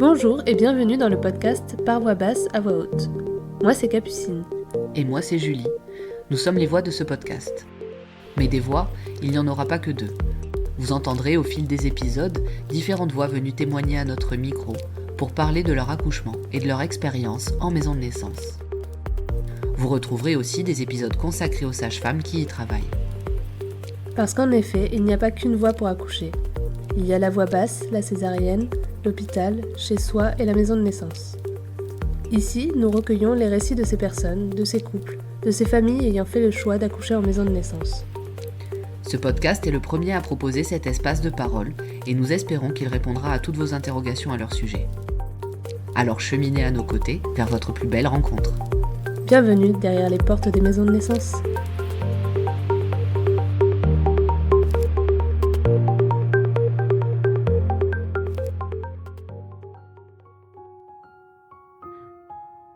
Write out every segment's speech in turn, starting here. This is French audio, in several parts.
Bonjour et bienvenue dans le podcast Par voix basse à voix haute. Moi c'est Capucine. Et moi c'est Julie. Nous sommes les voix de ce podcast. Mais des voix, il n'y en aura pas que deux. Vous entendrez au fil des épisodes différentes voix venues témoigner à notre micro pour parler de leur accouchement et de leur expérience en maison de naissance. Vous retrouverez aussi des épisodes consacrés aux sages-femmes qui y travaillent. Parce qu'en effet, il n'y a pas qu'une voie pour accoucher. Il y a la voie basse, la césarienne, l'hôpital, chez soi et la maison de naissance. Ici, nous recueillons les récits de ces personnes, de ces couples, de ces familles ayant fait le choix d'accoucher en maison de naissance. Ce podcast est le premier à proposer cet espace de parole et nous espérons qu'il répondra à toutes vos interrogations à leur sujet. Alors cheminez à nos côtés vers votre plus belle rencontre. Bienvenue derrière les portes des maisons de naissance.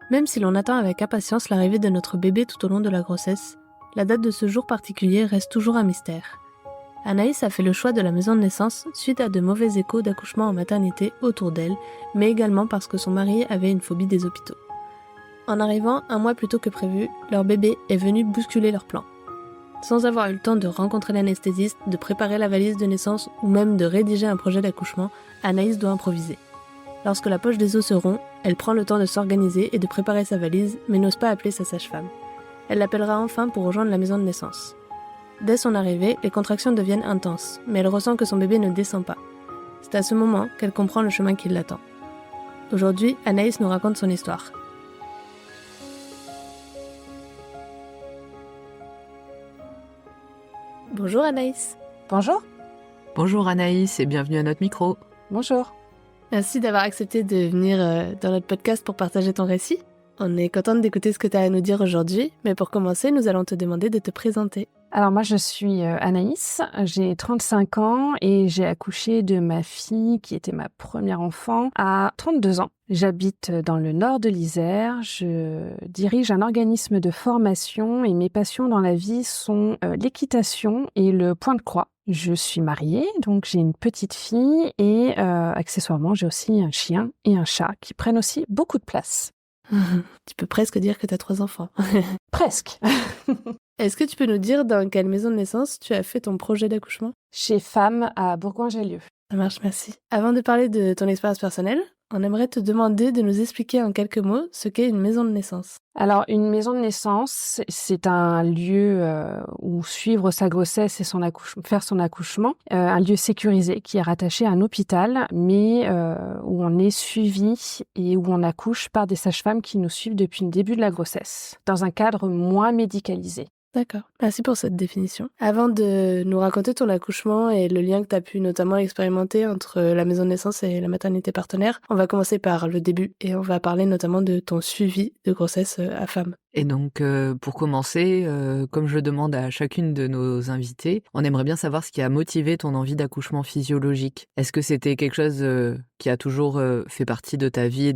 Même si l'on attend avec impatience l'arrivée de notre bébé tout au long de la grossesse, la date de ce jour particulier reste toujours un mystère. Anaïs a fait le choix de la maison de naissance suite à de mauvais échos d'accouchement en maternité autour d'elle, mais également parce que son mari avait une phobie des hôpitaux. En arrivant un mois plus tôt que prévu, leur bébé est venu bousculer leurs plans. Sans avoir eu le temps de rencontrer l'anesthésiste, de préparer la valise de naissance ou même de rédiger un projet d'accouchement, Anaïs doit improviser. Lorsque la poche des os se rompt, elle prend le temps de s'organiser et de préparer sa valise, mais n'ose pas appeler sa sage-femme. Elle l'appellera enfin pour rejoindre la maison de naissance. Dès son arrivée, les contractions deviennent intenses, mais elle ressent que son bébé ne descend pas. C'est à ce moment qu'elle comprend le chemin qui l'attend. Aujourd'hui, Anaïs nous raconte son histoire. Bonjour Anaïs. Bonjour. Bonjour Anaïs et bienvenue à notre micro. Bonjour. Merci d'avoir accepté de venir dans notre podcast pour partager ton récit. On est contente d'écouter ce que tu as à nous dire aujourd'hui, mais pour commencer, nous allons te demander de te présenter. Alors moi je suis Anaïs, j'ai 35 ans et j'ai accouché de ma fille qui était ma première enfant à 32 ans. J'habite dans le nord de l'Isère, je dirige un organisme de formation et mes passions dans la vie sont l'équitation et le point de croix. Je suis mariée, donc j'ai une petite fille et accessoirement j'ai aussi un chien et un chat qui prennent aussi beaucoup de place. Tu peux presque dire que tu as 3 enfants. Presque. Est-ce que tu peux nous dire dans quelle maison de naissance tu as fait ton projet d'accouchement ? Chez Femme à Bourgoin-Jallieu. Ça marche, merci. Avant de parler de ton expérience personnelle, on aimerait te demander de nous expliquer en quelques mots ce qu'est une maison de naissance. Alors, une maison de naissance, c'est un lieu où suivre sa grossesse et faire son accouchement, un lieu sécurisé qui est rattaché à un hôpital, mais où on est suivi et où on accouche par des sages-femmes qui nous suivent depuis le début de la grossesse, dans un cadre moins médicalisé. D'accord, merci pour cette définition. Avant de nous raconter ton accouchement et le lien que tu as pu notamment expérimenter entre la maison de naissance et la maternité partenaire, on va commencer par le début et on va parler notamment de ton suivi de grossesse à femme. Et donc, pour commencer, comme je demande à chacune de nos invités, on aimerait bien savoir ce qui a motivé ton envie d'accouchement physiologique. Est-ce que c'était quelque chose qui a toujours fait partie de ta vie et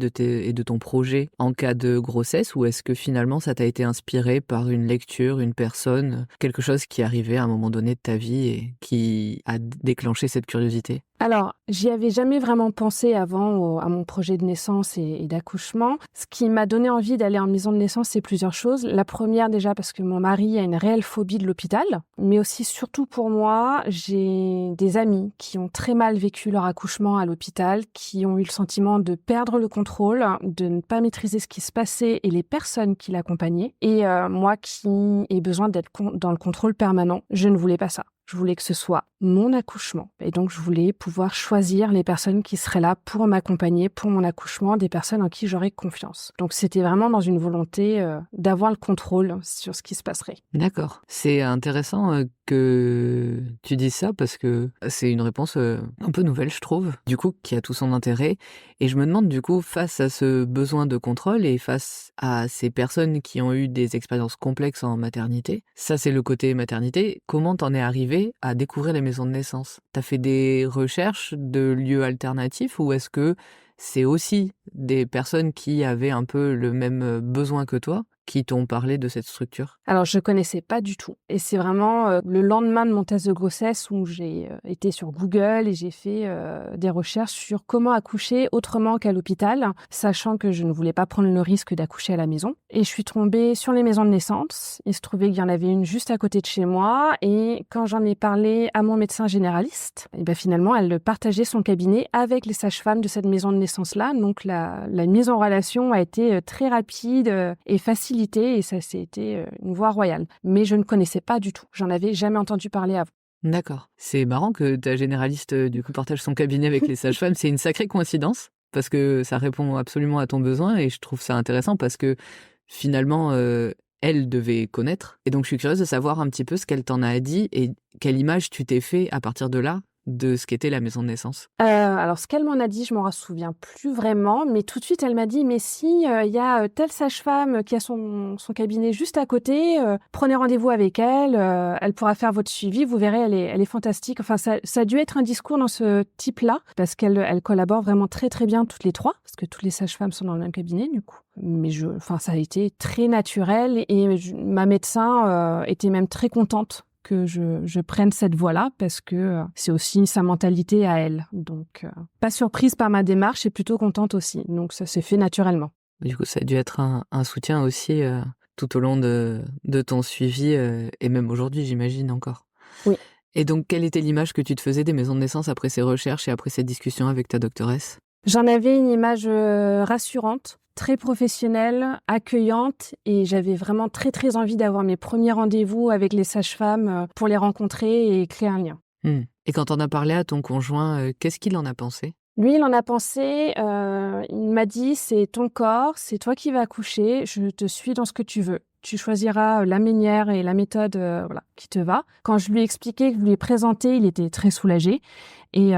de ton projet en cas de grossesse, ou est-ce que finalement ça t'a été inspiré par une lecture, une personne, quelque chose qui est arrivé à un moment donné de ta vie et qui a déclenché cette curiosité ? Alors, j'y avais jamais vraiment pensé avant à mon projet de naissance et d'accouchement. Ce qui m'a donné envie d'aller en maison de naissance, c'est plusieurs choses. La première, déjà, parce que mon mari a une réelle phobie de l'hôpital, mais aussi, surtout pour moi, j'ai des amis qui ont très mal vécu leur accouchement à l'hôpital, qui ont eu le sentiment de perdre le contrôle, de ne pas maîtriser ce qui se passait et les personnes qui l'accompagnaient. Et moi qui ai besoin d'être dans le contrôle permanent, je ne voulais pas ça. Je voulais que ce soit mon accouchement. Et donc, je voulais pouvoir choisir les personnes qui seraient là pour m'accompagner, pour mon accouchement, des personnes en qui j'aurais confiance. Donc, c'était vraiment dans une volonté d'avoir le contrôle sur ce qui se passerait. D'accord. C'est intéressant que tu dises ça parce que c'est une réponse un peu nouvelle, je trouve, du coup, qui a tout son intérêt. Et je me demande, du coup, face à ce besoin de contrôle et face à ces personnes qui ont eu des expériences complexes en maternité, ça, c'est le côté maternité, comment t'en es arrivé à découvrir les maisons de naissance ? T'as fait des recherches de lieux alternatifs ou est-ce que c'est aussi des personnes qui avaient un peu le même besoin que toi qui t'ont parlé de cette structure? Alors, je connaissais pas du tout. Et c'est vraiment le lendemain de mon test de grossesse où j'ai été sur Google et j'ai fait des recherches sur comment accoucher autrement qu'à l'hôpital, sachant que je ne voulais pas prendre le risque d'accoucher à la maison. Et je suis tombée sur les maisons de naissance. Il se trouvait qu'il y en avait une juste à côté de chez moi. Et quand j'en ai parlé à mon médecin généraliste, et ben finalement, elle partageait son cabinet avec les sages-femmes de cette maison de naissance-là. Donc, la mise en relation a été très rapide et facilitée. Et ça, c'était une voie royale. Mais je ne connaissais pas du tout. J'en avais jamais entendu parler avant. D'accord. C'est marrant que ta généraliste, du coup, partage son cabinet avec les sages-femmes. C'est une sacrée coïncidence parce que ça répond absolument à ton besoin et je trouve ça intéressant parce que finalement, elle devait connaître. Et donc, je suis curieuse de savoir un petit peu ce qu'elle t'en a dit et quelle image tu t'es fait à partir de là de ce qu'était la maison de naissance. Alors, ce qu'elle m'en a dit, je m'en souviens plus vraiment, mais tout de suite, elle m'a dit: «Mais si, il y a telle sage-femme qui a son cabinet juste à côté, prenez rendez-vous avec elle, elle pourra faire votre suivi, vous verrez, elle est fantastique». Enfin, ça a dû être un discours dans ce type-là, parce qu'elle collabore vraiment très, très bien toutes les 3, parce que toutes les sages-femmes sont dans le même cabinet, du coup. Mais ça a été très naturel et ma médecin était même très contente que je prenne cette voie-là parce que c'est aussi sa mentalité à elle. Donc, pas surprise par ma démarche et plutôt contente aussi. Donc, ça s'est fait naturellement. Du coup, ça a dû être un soutien aussi tout au long de ton suivi et même aujourd'hui, j'imagine encore. Oui. Et donc, quelle était l'image que tu te faisais des maisons de naissance après ces recherches et après cette discussion avec ta doctoresse? J'en avais une image rassurante, très professionnelle, accueillante et j'avais vraiment très, très envie d'avoir mes premiers rendez-vous avec les sages-femmes pour les rencontrer et créer un lien. Et quand on a parlé à ton conjoint, qu'est-ce qu'il en a pensé? Lui, il en a pensé, il m'a dit: «C'est ton corps, c'est toi qui vas accoucher, je te suis dans ce que tu veux. Tu choisiras la manière et la méthode qui te va». Quand je lui ai expliqué, que je lui ai présenté, il était très soulagé et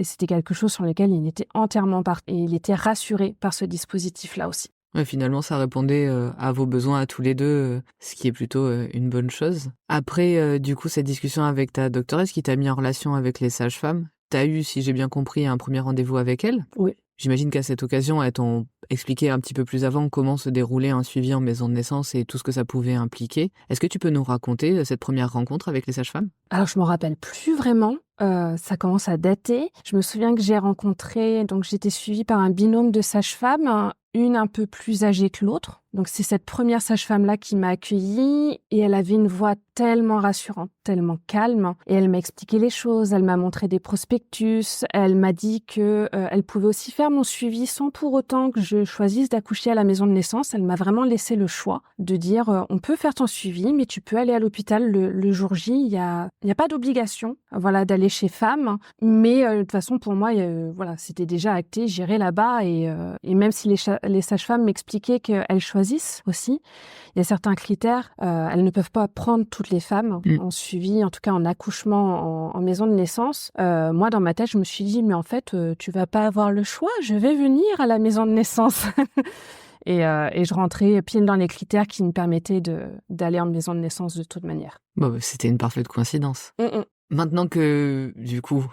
c'était quelque chose sur lequel il était entièrement et il était rassuré par ce dispositif-là aussi. Ouais, finalement, ça répondait à vos besoins à tous les deux, ce qui est plutôt une bonne chose. Après, du coup, cette discussion avec ta doctoresse qui t'a mis en relation avec les sages-femmes, t'as eu, si j'ai bien compris, un premier rendez-vous avec elles. Oui. J'imagine qu'à cette occasion, elles t'ont expliqué un petit peu plus avant comment se déroulait un suivi en maison de naissance et tout ce que ça pouvait impliquer. Est-ce que tu peux nous raconter cette première rencontre avec les sages-femmes? Alors, je m'en rappelle plus vraiment. Ça commence à dater. Je me souviens que j'étais suivie par un binôme de sages-femmes, une un peu plus âgée que l'autre. Donc, c'est cette première sage-femme-là qui m'a accueillie et elle avait une voix tellement rassurante, tellement calme. Et elle m'a expliqué les choses, elle m'a montré des prospectus, elle m'a dit que elle pouvait aussi faire mon suivi sans pour autant que je choisisse d'accoucher à la maison de naissance. Elle m'a vraiment laissé le choix de dire on peut faire ton suivi, mais tu peux aller à l'hôpital le jour J. Il y a pas d'obligation, d'aller chez Femme. Mais de toute façon, pour moi, c'était déjà acté. J'irai là-bas et même si les sages-femmes m'expliquaient qu'elles choisissent aussi, il y a certains critères. Elles ne peuvent pas prendre toutes les femmes en suivi, en tout cas en accouchement en maison de naissance. Moi, dans ma tête, je me suis dit, mais en fait, tu vas pas avoir le choix. Je vais venir à la maison de naissance. Et je rentrais pile dans les critères qui me permettaient d'aller en maison de naissance de toute manière. C'était une parfaite coïncidence. Maintenant que, du coup,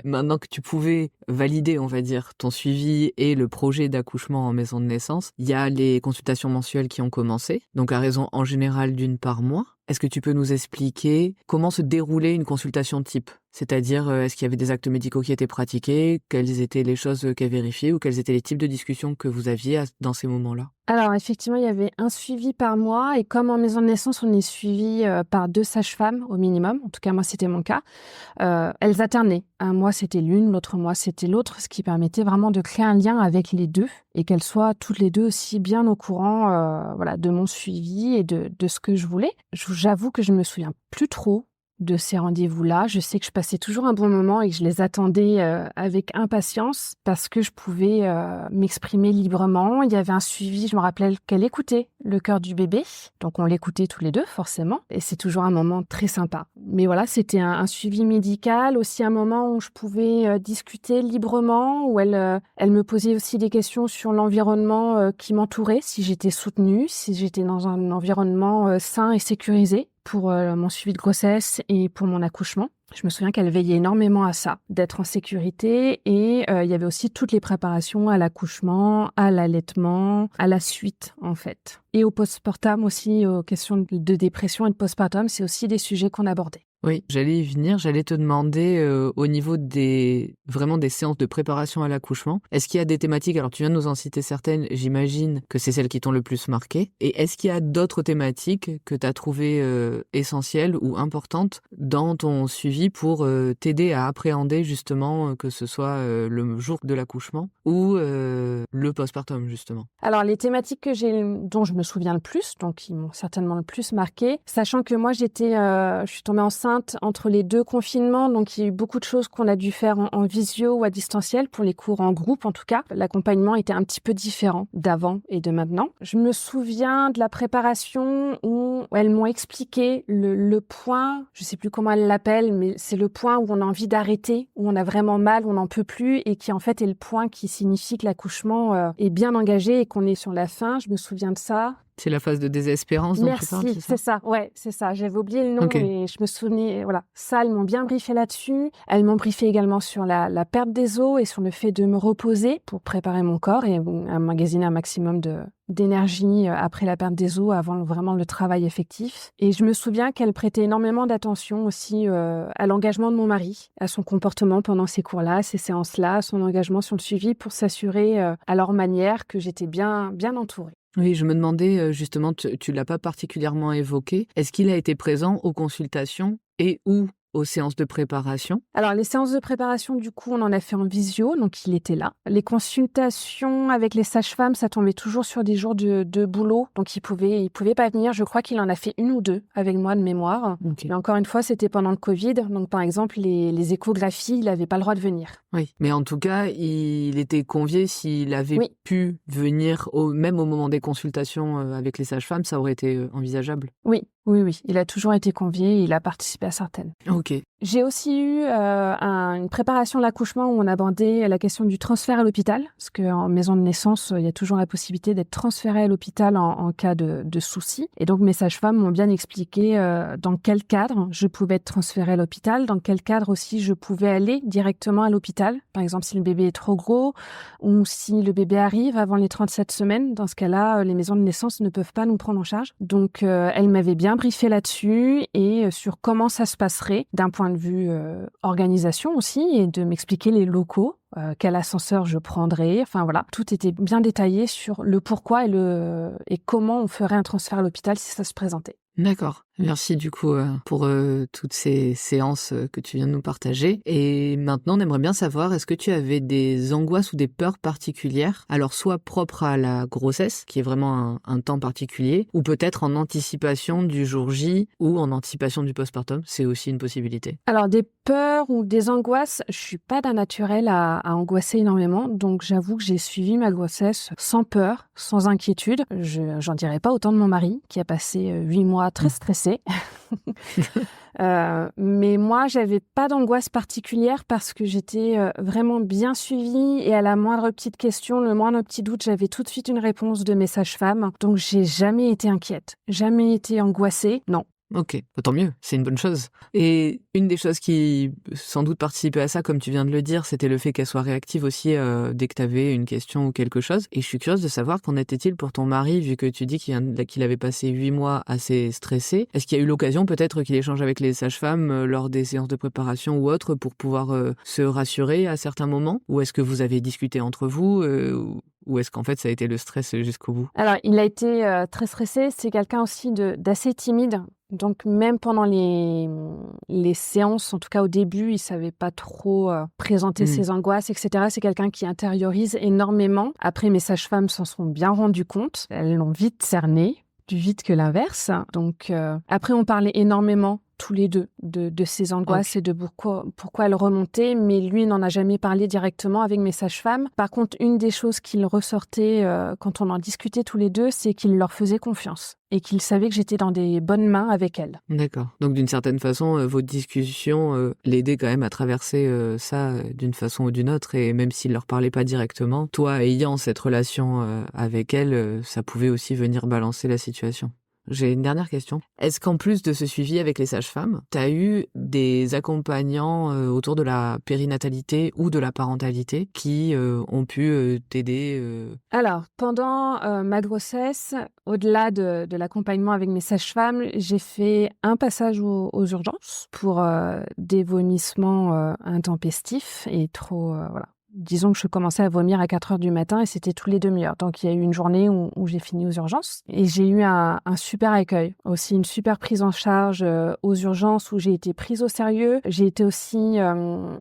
maintenant que tu pouvais valider, on va dire, ton suivi et le projet d'accouchement en maison de naissance, il y a les consultations mensuelles qui ont commencé, donc à raison en général d'une par mois. Est-ce que tu peux nous expliquer comment se déroulait une consultation type? C'est-à-dire, est-ce qu'il y avait des actes médicaux qui étaient pratiqués? Quelles étaient les choses qu'elle vérifiait? Ou quels étaient les types de discussions que vous aviez dans ces moments-là? Alors, effectivement, il y avait un suivi par mois. Et comme en maison de naissance, on est suivi par 2 sages-femmes au minimum. En tout cas, moi, c'était mon cas. Elles alternaient. Un mois, c'était l'une, l'autre mois, c'était l'autre, ce qui permettait vraiment de créer un lien avec les deux et qu'elles soient toutes les deux aussi bien au courant de mon suivi et de ce que je voulais. J'avoue que je me souviens plus trop de ces rendez-vous-là. Je sais que je passais toujours un bon moment et que je les attendais avec impatience parce que je pouvais m'exprimer librement. Il y avait un suivi, je me rappelais qu'elle écoutait le cœur du bébé. Donc on l'écoutait tous les deux, forcément. Et c'est toujours un moment très sympa. Mais voilà, c'était un suivi médical, aussi un moment où je pouvais discuter librement, où elle me posait aussi des questions sur l'environnement qui m'entourait, si j'étais soutenue, si j'étais dans un environnement sain et sécurisé. pour mon suivi de grossesse et pour mon accouchement. Je me souviens qu'elle veillait énormément à ça, d'être en sécurité. Et il y avait aussi toutes les préparations à l'accouchement, à l'allaitement, à la suite, en fait. Et au postpartum aussi, aux questions de dépression et de postpartum, c'est aussi des sujets qu'on abordait. Oui, j'allais y venir. J'allais te demander au niveau vraiment des séances de préparation à l'accouchement, est-ce qu'il y a des thématiques, alors tu viens de nous en citer certaines, j'imagine que c'est celles qui t'ont le plus marqué, et est-ce qu'il y a d'autres thématiques que tu as trouvées essentielles ou importantes dans ton suivi pour t'aider à appréhender justement que ce soit le jour de l'accouchement ou le postpartum justement? Alors, les thématiques dont je me souviens le plus, donc qui m'ont certainement le plus marqué, sachant que moi, je suis tombée enceinte entre les 2 confinements, donc il y a eu beaucoup de choses qu'on a dû faire en visio ou à distanciel, pour les cours en groupe en tout cas. L'accompagnement était un petit peu différent d'avant et de maintenant. Je me souviens de la préparation où elles m'ont expliqué le point, je sais plus comment elles l'appellent, mais c'est le point où on a envie d'arrêter, où on a vraiment mal, où on n'en peut plus, et qui en fait est le point qui signifie que l'accouchement est bien engagé et qu'on est sur la fin. Je me souviens de ça. C'est la phase de désespérance dont tu parles, Merci, c'est ça, ouais, c'est ça. J'avais oublié le nom, Ok. mais je me souvenais, voilà. Ça, elles m'ont bien briefé là-dessus. Elles m'ont briefé également sur la perte des os et sur le fait de me reposer pour préparer mon corps et emmagasiner un maximum d'énergie après la perte des os, avant vraiment le travail effectif. Et je me souviens qu'elle prêtait énormément d'attention aussi à l'engagement de mon mari, à son comportement pendant ces cours-là, ces séances-là, à son engagement sur le suivi, pour s'assurer à leur manière que j'étais bien entourée. Oui, je me demandais justement, tu l'as pas particulièrement évoqué, est-ce qu'il a été présent aux consultations et ou aux séances de préparation? Alors, les séances de préparation, du coup, on en a fait en visio, donc il était là. Les consultations avec les sages-femmes, ça tombait toujours sur des jours de boulot, donc il pouvait pas venir. Je crois qu'il en a fait 1 ou 2 avec moi de mémoire. Ok. Mais encore une fois, c'était pendant le Covid, donc par exemple, les échographies, il n'avait pas le droit de venir. Oui, mais en tout cas, il était convié s'il avait Oui. pu venir, même au moment des consultations avec les sages-femmes, ça aurait été envisageable. Oui, il a toujours été convié et il a participé à certaines. Ok. J'ai aussi eu une préparation de l'accouchement où on abordait la question du transfert à l'hôpital, parce qu'en maison de naissance, il y a toujours la possibilité d'être transféré à l'hôpital en cas de souci. Et donc, mes sages-femmes m'ont bien expliqué dans quel cadre je pouvais être transférée à l'hôpital, dans quel cadre aussi je pouvais aller directement à l'hôpital. Par exemple, si le bébé est trop gros ou si le bébé arrive avant les 37 semaines. Dans ce cas-là, les maisons de naissance ne peuvent pas nous prendre en charge. Donc, elle m'avait bien briefé là-dessus et sur comment ça se passerait d'un point de vue organisation aussi, et de m'expliquer les locaux, quel ascenseur je prendrais. Enfin voilà, tout était bien détaillé sur le pourquoi et comment on ferait un transfert à l'hôpital si ça se présentait. D'accord. Merci du coup pour toutes ces séances que tu viens de nous partager. Et maintenant, on aimerait bien savoir, est-ce que tu avais des angoisses ou des peurs particulières, alors soit propres à la grossesse, qui est vraiment un temps particulier, ou peut-être en anticipation du jour J ou en anticipation du postpartum, c'est aussi une possibilité. Alors, des peurs ou des angoisses, je suis pas d'un naturel à angoisser énormément, donc j'avoue que j'ai suivi ma grossesse sans peur, sans inquiétude. J'en dirais pas autant de mon mari, qui a passé 8 mois très stressé. Mais moi, j'avais pas d'angoisse particulière parce que j'étais vraiment bien suivie, et à la moindre petite question, le moindre petit doute, j'avais tout de suite une réponse de mes sages-femmes. Donc, j'ai jamais été inquiète, jamais été angoissée, non. Ok, tant mieux, c'est une bonne chose. Et une des choses qui sans doute participait à ça, comme tu viens de le dire, c'était le fait qu'elle soit réactive aussi dès que tu avais une question ou quelque chose. Et je suis curieuse de savoir qu'en était-il pour ton mari, vu que tu dis qu'il avait passé 8 mois assez stressé. Est-ce qu'il y a eu l'occasion peut-être qu'il échange avec les sages-femmes lors des séances de préparation ou autres pour pouvoir se rassurer à certains moments? Ou est-ce que vous avez discuté entre vous ou est-ce qu'en fait ça a été le stress jusqu'au bout? Alors, il a été très stressé. C'est quelqu'un aussi d'assez timide. Donc, même pendant les séances, en tout cas au début, il savait pas trop présenter ses angoisses, etc. C'est quelqu'un qui intériorise énormément. Après, mes sages-femmes s'en sont bien rendues compte. Elles l'ont vite cerné, plus vite que l'inverse. Donc, après, on parlait énormément tous les deux de ses angoisses et de pourquoi elles remontaient, mais lui n'en a jamais parlé directement avec mes sages-femmes. Par contre, une des choses qu'il ressortait quand on en discutait tous les deux, c'est qu'il leur faisait confiance et qu'il savait que j'étais dans des bonnes mains avec elles. D'accord. Donc d'une certaine façon, votre discussion l'aidait quand même à traverser ça d'une façon ou d'une autre, et même s'il leur parlait pas directement, toi ayant cette relation avec elle, ça pouvait aussi venir balancer la situation. J'ai une dernière question. Est-ce qu'en plus de ce suivi avec les sages-femmes, tu as eu des accompagnants autour de la périnatalité ou de la parentalité qui ont pu t'aider Alors, pendant ma grossesse, au-delà de l'accompagnement avec mes sages-femmes, j'ai fait un passage aux urgences pour des vomissements intempestifs et trop... voilà. Disons que je commençais à vomir à 4 heures du matin et c'était tous les demi-heures. Donc, il y a eu une journée où j'ai fini aux urgences. Et j'ai eu un super accueil, aussi une super prise en charge aux urgences où j'ai été prise au sérieux. J'ai été aussi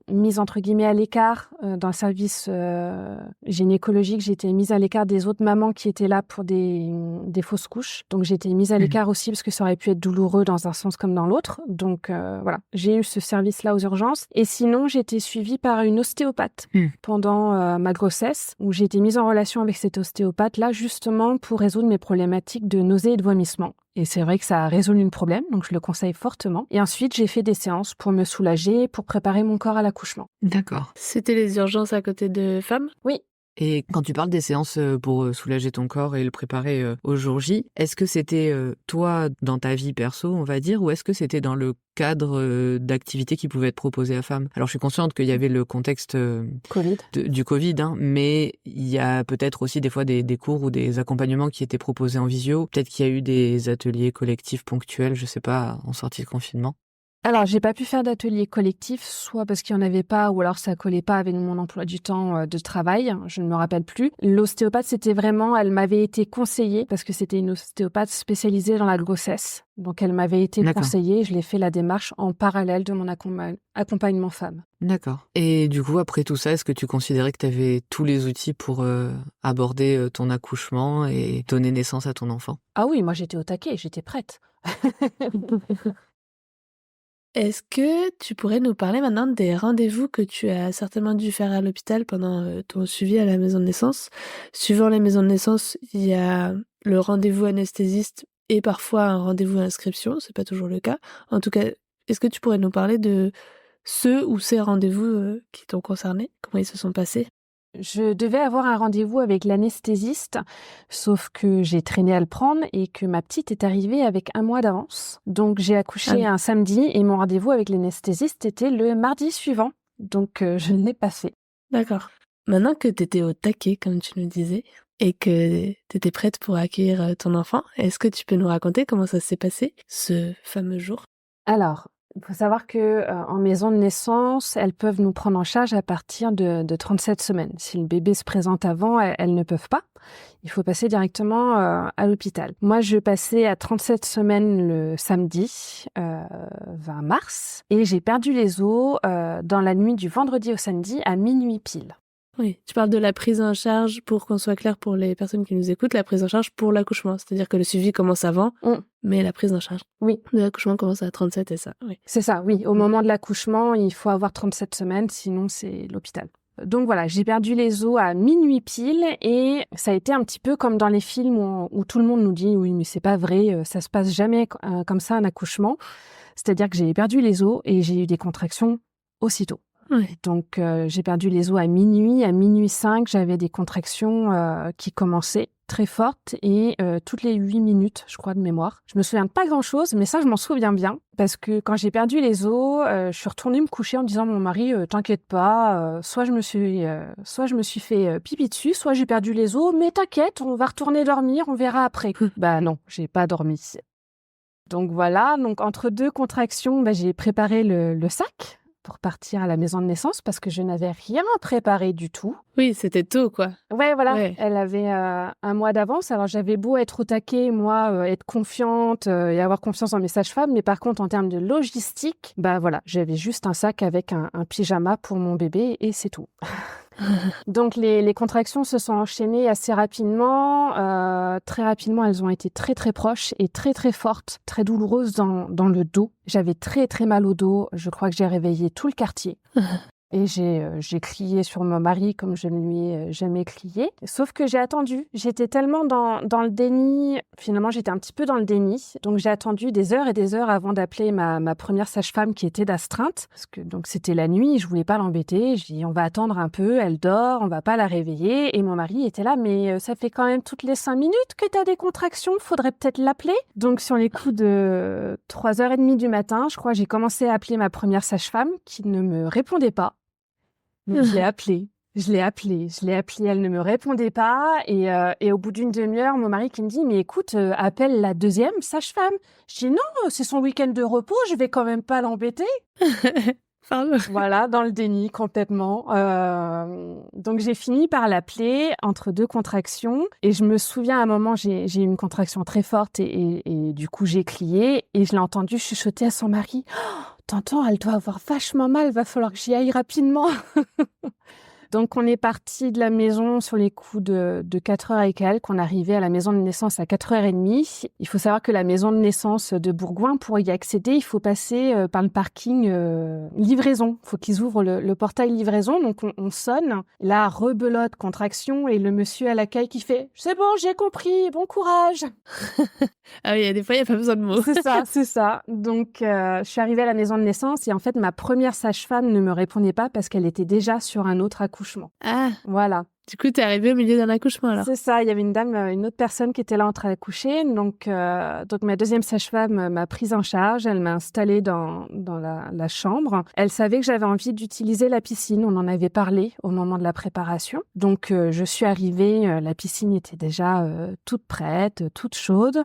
mise entre guillemets à l'écart dans le service gynécologique. J'ai été mise à l'écart des autres mamans qui étaient là pour des fausses couches. Donc, j'ai été mise à l'écart aussi parce que ça aurait pu être douloureux dans un sens comme dans l'autre. Donc, voilà, j'ai eu ce service-là aux urgences. Et sinon, j'ai été suivie par une ostéopathe pendant ma grossesse, où j'ai été mise en relation avec cette ostéopathe-là, justement pour résoudre mes problématiques de nausées et de vomissements. Et c'est vrai que ça a résolu le problème, donc je le conseille fortement. Et ensuite, j'ai fait des séances pour me soulager, pour préparer mon corps à l'accouchement. D'accord. C'était les urgences à côté de femmes? Oui. Et quand tu parles des séances pour soulager ton corps et le préparer au jour J, est-ce que c'était toi dans ta vie perso, on va dire, ou est-ce que c'était dans le cadre d'activités qui pouvaient être proposées à femmes? Alors je suis consciente qu'il y avait le contexte Covid. du Covid, hein, mais il y a peut-être aussi des fois des cours ou des accompagnements qui étaient proposés en visio. Peut-être qu'il y a eu des ateliers collectifs ponctuels, je sais pas, en sortie de confinement. Alors, j'ai pas pu faire d'atelier collectif, soit parce qu'il y en avait pas, ou alors ça collait pas avec mon emploi du temps de travail. Je ne me rappelle plus. L'ostéopathe, c'était vraiment, elle m'avait été conseillée parce que c'était une ostéopathe spécialisée dans la grossesse. Donc, elle m'avait été D'accord. conseillée. Je l'ai fait la démarche en parallèle de mon accompagnement femme. D'accord. Et du coup, après tout ça, est-ce que tu considérais que tu avais tous les outils pour aborder ton accouchement et donner naissance à ton enfant? Ah oui, moi j'étais au taquet, j'étais prête. Est-ce que tu pourrais nous parler maintenant des rendez-vous que tu as certainement dû faire à l'hôpital pendant ton suivi à la maison de naissance? Suivant les maisons de naissance, il y a le rendez-vous anesthésiste et parfois un rendez-vous à inscription, c'est pas toujours le cas. En tout cas, est-ce que tu pourrais nous parler de ceux ou ces rendez-vous qui t'ont concerné? Comment ils se sont passés? Je devais avoir un rendez-vous avec l'anesthésiste, sauf que j'ai traîné à le prendre et que ma petite est arrivée avec 1 mois d'avance. Donc j'ai accouché un samedi et mon rendez-vous avec l'anesthésiste était le mardi suivant. Donc je ne l'ai pas fait. D'accord. Maintenant que tu étais au taquet, comme tu nous disais, et que tu étais prête pour accueillir ton enfant, est-ce que tu peux nous raconter comment ça s'est passé, ce fameux jour? Alors, il faut savoir que en maison de naissance, elles peuvent nous prendre en charge à partir de 37 semaines. Si le bébé se présente avant, elles ne peuvent pas. Il faut passer directement à l'hôpital. Moi, je passais à 37 semaines le samedi 20 mars et j'ai perdu les os dans la nuit du vendredi au samedi à minuit pile. Oui, tu parles de la prise en charge, pour qu'on soit clair pour les personnes qui nous écoutent, la prise en charge pour l'accouchement. C'est-à-dire que le suivi commence avant, mais la prise en charge de l'accouchement commence à 37 et ça. Oui. C'est ça, oui. Au moment de l'accouchement, il faut avoir 37 semaines, sinon c'est l'hôpital. Donc voilà, j'ai perdu les os à minuit pile et ça a été un petit peu comme dans les films où tout le monde nous dit « oui, mais c'est pas vrai, ça se passe jamais comme ça un accouchement ». C'est-à-dire que j'ai perdu les os et j'ai eu des contractions aussitôt. Ouais. Donc, j'ai perdu les os à minuit 5, j'avais des contractions qui commençaient très fortes et toutes les 8 minutes, je crois, de mémoire. Je me souviens de pas grand-chose, mais ça, je m'en souviens bien parce que quand j'ai perdu les os, je suis retournée me coucher en disant à mon mari « t'inquiète pas, soit je me suis fait pipi dessus, soit j'ai perdu les os, mais t'inquiète, on va retourner dormir, on verra après. » Bah non, j'ai pas dormi. Donc voilà, donc entre 2 contractions, j'ai préparé le sac pour partir à la maison de naissance parce que je n'avais rien préparé du tout. Oui, c'était tôt, quoi. Ouais, voilà. Ouais. Elle avait 1 mois d'avance. Alors, j'avais beau être au taquet, moi, être confiante et avoir confiance en mes sages-femmes. Mais par contre, en termes de logistique, voilà, j'avais juste un sac avec un pyjama pour mon bébé et c'est tout. Donc, les contractions se sont enchaînées assez rapidement. Très rapidement, elles ont été très, très proches et très, très fortes, très douloureuses dans le dos. J'avais très, très mal au dos. Je crois que j'ai réveillé tout le quartier. Et j'ai crié sur mon mari comme je ne lui ai jamais crié. Sauf que j'ai attendu. J'étais tellement dans le déni. Finalement, j'étais un petit peu dans le déni. Donc, j'ai attendu des heures et des heures avant d'appeler ma première sage-femme qui était d'astreinte. Parce que donc c'était la nuit, je voulais pas l'embêter. Je dis, on va attendre un peu, elle dort, on va pas la réveiller. Et mon mari était là, mais ça fait quand même toutes les 5 minutes que tu as des contractions. Faudrait peut-être l'appeler. Donc, sur les coups de 3h30 du matin, je crois, j'ai commencé à appeler ma première sage-femme qui ne me répondait pas. Donc, je l'ai appelée, elle ne me répondait pas. Et au bout d'une demi-heure, mon mari qui me dit, mais écoute, appelle la deuxième sage-femme. Je dis, non, c'est son week-end de repos, je vais quand même pas l'embêter. Pardon. Voilà, dans le déni complètement. Donc, j'ai fini par l'appeler entre 2 contractions. Et je me souviens, à un moment, j'ai eu une contraction très forte et du coup, j'ai crié et je l'ai entendu chuchoter à son mari. T'entends, elle doit avoir vachement mal, va falloir que j'y aille rapidement. Donc, on est parti de la maison sur les coups de 4h et quelques. On arrivait à la maison de naissance à 4h30. Il faut savoir que la maison de naissance de Bourgoin, pour y accéder, il faut passer par le parking livraison. Il faut qu'ils ouvrent le portail livraison. Donc, on sonne. Là, rebelote, contraction. Et le monsieur à l'accueil qui fait « C'est bon, j'ai compris, bon courage !» Ah oui, des fois, il n'y a pas besoin de mots. C'est ça. Donc, je suis arrivée à la maison de naissance et en fait, ma première sage-femme ne me répondait pas parce qu'elle était déjà sur un autre accouchement. Ah, Voilà. du coup, t'es arrivée au milieu d'un accouchement alors. C'est ça. Il y avait une autre personne qui était là en train d'accoucher. Donc ma deuxième sage-femme m'a prise en charge. Elle m'a installée dans la chambre. Elle savait que j'avais envie d'utiliser la piscine. On en avait parlé au moment de la préparation. Donc, je suis arrivée. La piscine était déjà toute prête, toute chaude.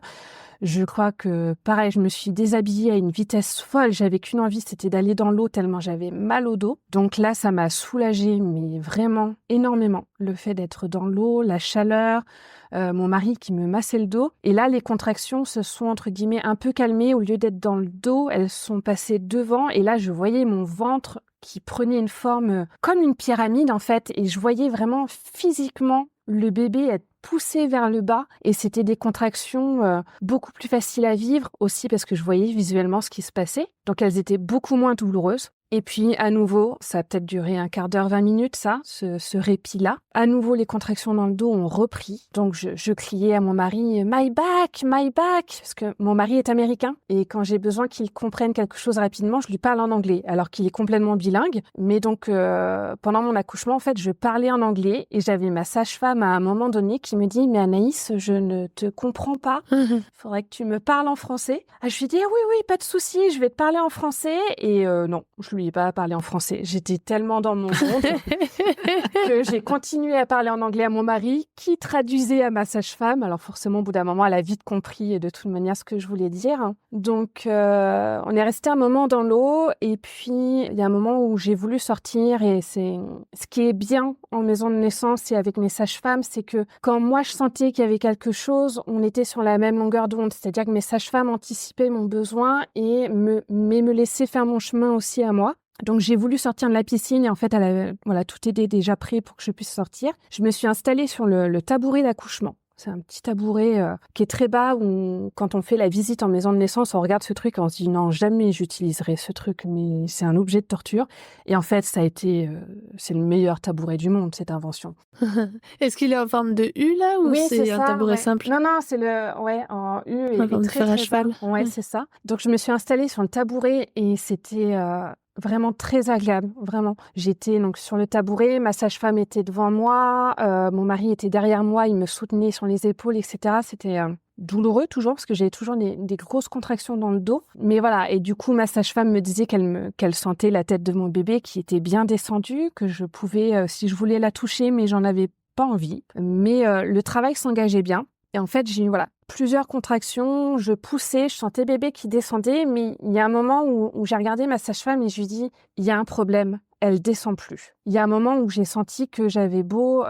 Je crois que, pareil, je me suis déshabillée à une vitesse folle. J'avais qu'une envie, c'était d'aller dans l'eau tellement j'avais mal au dos. Donc là, ça m'a soulagée, mais vraiment énormément. Le fait d'être dans l'eau, la chaleur, mon mari qui me massait le dos. Et là, les contractions se sont, entre guillemets, un peu calmées. Au lieu d'être dans le dos, elles sont passées devant. Et là, je voyais mon ventre qui prenait une forme comme une pyramide, en fait. Et je voyais vraiment physiquement le bébé être poussé vers le bas et c'était des contractions beaucoup plus faciles à vivre aussi parce que je voyais visuellement ce qui se passait. Donc elles étaient beaucoup moins douloureuses. Et puis, à nouveau, ça a peut-être duré un quart d'heure, 20 minutes, ça, ce répit-là. À nouveau, les contractions dans le dos ont repris. Donc, je criais à mon mari, my back, parce que mon mari est américain. Et quand j'ai besoin qu'il comprenne quelque chose rapidement, je lui parle en anglais, alors qu'il est complètement bilingue. Mais donc, pendant mon accouchement, en fait, je parlais en anglais et j'avais ma sage-femme à un moment donné qui me dit, mais Anaïs, je ne te comprends pas. Faudrait que tu me parles en français. Ah, je lui dis, ah oui, pas de souci, je vais te parler en français. Et non, je lui ai pas parlé en français. J'étais tellement dans mon monde que j'ai continué à parler en anglais à mon mari qui traduisait à ma sage-femme. Alors forcément, au bout d'un moment, elle a vite compris de toute manière ce que je voulais dire. Donc, on est resté un moment dans l'eau et puis il y a un moment où j'ai voulu sortir et c'est ce qui est bien en maison de naissance et avec mes sages-femmes, c'est que quand moi je sentais qu'il y avait quelque chose, on était sur la même longueur d'onde. C'est-à-dire que mes sages-femmes anticipaient mon besoin et me laissaient faire mon chemin aussi à moi. Donc, j'ai voulu sortir de la piscine et en fait, tout était déjà prêt pour que je puisse sortir. Je me suis installée sur le tabouret d'accouchement. C'est un petit tabouret qui est très bas où, quand on fait la visite en maison de naissance, on regarde ce truc et on se dit non, jamais j'utiliserai ce truc, mais c'est un objet de torture. Et en fait, ça a été, c'est le meilleur tabouret du monde, cette invention. Est-ce qu'il est en forme de U là ou oui, c'est un tabouret simple? Non, c'est en U et En forme de fer à cheval. Ouais, c'est ça. Donc, je me suis installée sur le tabouret et c'était vraiment très agréable, vraiment. J'étais donc sur le tabouret, ma sage-femme était devant moi, mon mari était derrière moi, il me soutenait sur les épaules, etc. C'était douloureux toujours parce que j'avais toujours des grosses contractions dans le dos. Mais voilà, et du coup, ma sage-femme me disait qu'elle sentait la tête de mon bébé qui était bien descendue, que je pouvais, si je voulais la toucher, mais j'en avais pas envie. Mais le travail s'engageait bien. Et en fait, j'ai eu plusieurs contractions, je poussais, je sentais bébé qui descendait, mais il y a un moment où j'ai regardé ma sage-femme et je lui dis, il y a un problème, elle descend plus. Il y a un moment où j'ai senti que j'avais beau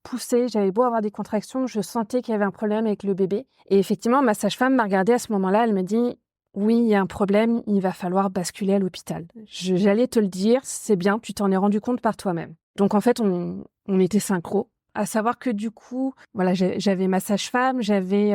pousser, j'avais beau avoir des contractions, je sentais qu'il y avait un problème avec le bébé. Et effectivement, ma sage-femme m'a regardée à ce moment-là, elle me dit, oui, il y a un problème, il va falloir basculer à l'hôpital. J'allais te le dire, c'est bien, tu t'en es rendu compte par toi-même. Donc en fait, on était synchro. À savoir que du coup, voilà, j'avais ma sage-femme, j'avais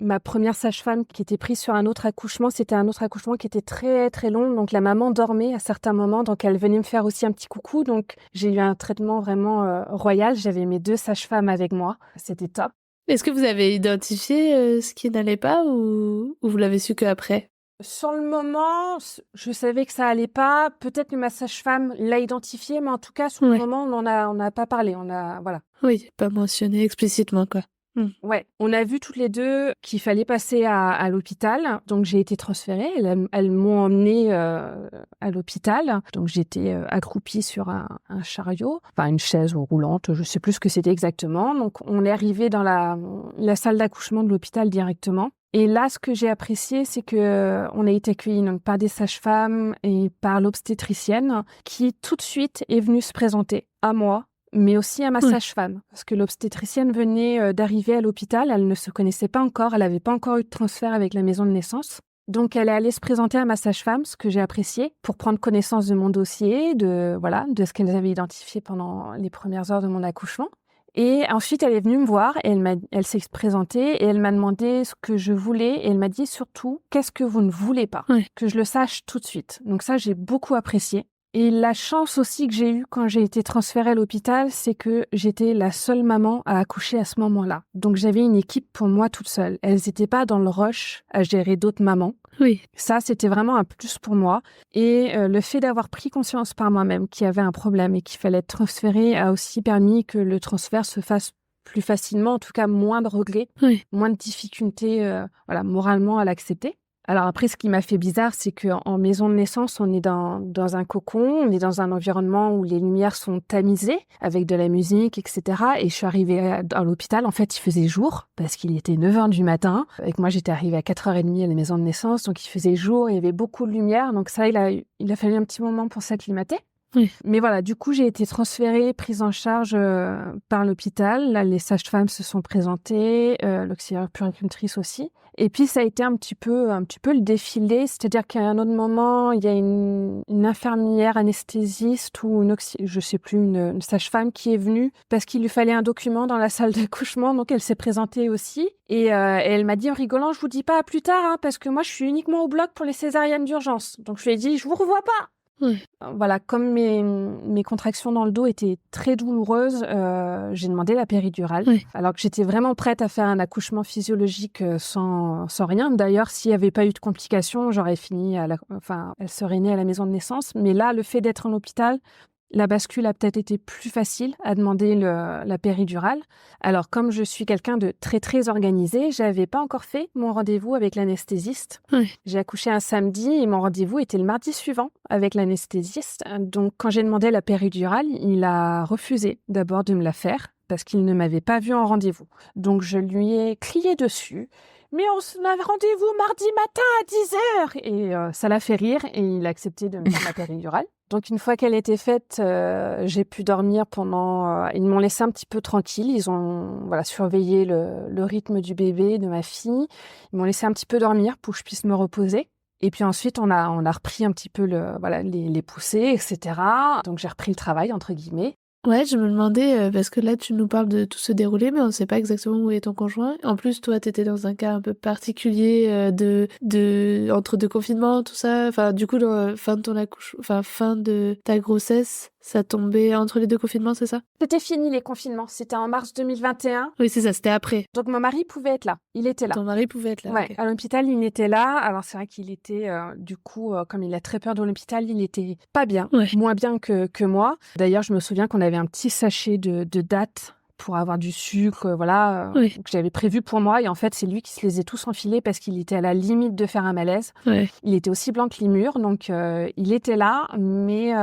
Ma première sage-femme qui était prise sur un autre accouchement, c'était un autre accouchement qui était très très long. Donc la maman dormait à certains moments, donc elle venait me faire aussi un petit coucou. Donc j'ai eu un traitement vraiment royal. J'avais mes 2 sages-femmes avec moi. C'était top. Est-ce que vous avez identifié ce qui n'allait pas ou vous l'avez su qu'après? Sur le moment, je savais que ça allait pas. Peut-être que ma sage-femme l'a identifié, mais en tout cas, sur le moment, on n'a pas parlé. Voilà. Oui, pas mentionné explicitement, quoi. Ouais, on a vu toutes les 2 qu'il fallait passer à l'hôpital. Donc j'ai été transférée. Elles m'ont emmenée à l'hôpital. Donc j'étais accroupie sur un chariot, enfin une chaise roulante, je sais plus ce que c'était exactement. Donc on est arrivé dans la salle d'accouchement de l'hôpital directement. Et là, ce que j'ai apprécié, c'est que on a été accueillis donc par des sages-femmes et par l'obstétricienne qui tout de suite est venue se présenter à moi, mais aussi à ma sage-femme. Parce que l'obstétricienne venait d'arriver à l'hôpital, elle ne se connaissait pas encore, elle n'avait pas encore eu de transfert avec la maison de naissance. Donc elle est allée se présenter à ma sage-femme, ce que j'ai apprécié, pour prendre connaissance de mon dossier, de ce qu'elles avaient identifié pendant les premières heures de mon accouchement. Et ensuite, elle est venue me voir, et elle s'est présentée et elle m'a demandé ce que je voulais et elle m'a dit surtout « Qu'est-ce que vous ne voulez pas ?» Que je le sache tout de suite. Donc ça, j'ai beaucoup apprécié. Et la chance aussi que j'ai eue quand j'ai été transférée à l'hôpital, c'est que j'étais la seule maman à accoucher à ce moment-là. Donc j'avais une équipe pour moi toute seule. Elles n'étaient pas dans le rush à gérer d'autres mamans. Oui. Ça, c'était vraiment un plus pour moi. Et le fait d'avoir pris conscience par moi-même qu'il y avait un problème et qu'il fallait être transférée a aussi permis que le transfert se fasse plus facilement, en tout cas moins de regrets, moins de difficultés moralement à l'accepter. Alors après, ce qui m'a fait bizarre, c'est qu'en maison de naissance, on est dans un cocon, on est dans un environnement où les lumières sont tamisées, avec de la musique, etc. Et je suis arrivée à l'hôpital, en fait, il faisait jour, parce qu'il était 9h du matin. Avec moi, j'étais arrivée à 4h30 à la maison de naissance, donc il faisait jour, il y avait beaucoup de lumière. Donc ça, il a fallu un petit moment pour s'acclimater. Oui. Mais voilà, du coup, j'ai été transférée, prise en charge par l'hôpital. Là, les sages-femmes se sont présentées, l'auxiliaire puéricultrice aussi. Et puis, ça a été un petit peu le défilé. C'est-à-dire qu'à un autre moment, il y a une infirmière anesthésiste ou une sage-femme qui est venue parce qu'il lui fallait un document dans la salle d'accouchement. Donc, elle s'est présentée aussi. Et elle m'a dit en rigolant, je vous dis pas à plus tard, hein, parce que moi, je suis uniquement au bloc pour les césariennes d'urgence. Donc, je lui ai dit, je vous revois pas. Voilà, comme mes contractions dans le dos étaient très douloureuses, j'ai demandé la péridurale. Alors que j'étais vraiment prête à faire un accouchement physiologique sans rien. D'ailleurs, s'il n'y avait pas eu de complications, j'aurais fini elle serait née à la maison de naissance. Mais là, le fait d'être en hôpital, la bascule a peut-être été plus facile à demander la péridurale. Alors, comme je suis quelqu'un de très, très organisé, j'avais pas encore fait mon rendez-vous avec l'anesthésiste. J'ai accouché un samedi et mon rendez-vous était le mardi suivant avec l'anesthésiste. Donc, quand j'ai demandé la péridurale, il a refusé d'abord de me la faire parce qu'il ne m'avait pas vue en rendez-vous. Donc, je lui ai crié dessus. Mais on a rendez-vous mardi matin à 10h. Et ça l'a fait rire et il a accepté de me faire ma péridurale. Donc, une fois qu'elle était faite, j'ai pu dormir pendant... ils m'ont laissé un petit peu tranquille. Ils ont surveillé le rythme du bébé, de ma fille. Ils m'ont laissé un petit peu dormir pour que je puisse me reposer. Et puis ensuite, on a repris un petit peu les poussées, etc. Donc, j'ai repris le travail, entre guillemets. Ouais, je me demandais, parce que là, tu nous parles de tout se dérouler, mais on sait pas exactement où est ton conjoint. En plus, toi, t'étais dans un cas un peu particulier entre deux confinements, tout ça. Enfin, du coup, fin de ta grossesse, ça tombait entre les deux confinements, c'est ça? C'était fini les confinements. C'était en mars 2021. Oui, c'est ça, c'était après. Donc, mon mari pouvait être là. Il était là. Ton mari pouvait être là. Ouais, okay. À l'hôpital, il était là. Alors, c'est vrai qu'il était, comme il a très peur de l'hôpital, il était pas bien. Moins bien que moi. D'ailleurs, je me souviens qu'on avait un petit sachet de dattes pour avoir du sucre, que j'avais prévu pour moi. Et en fait, c'est lui qui se les a tous enfilés parce qu'il était à la limite de faire un malaise. Il était aussi blanc que les murs, donc il était là, mais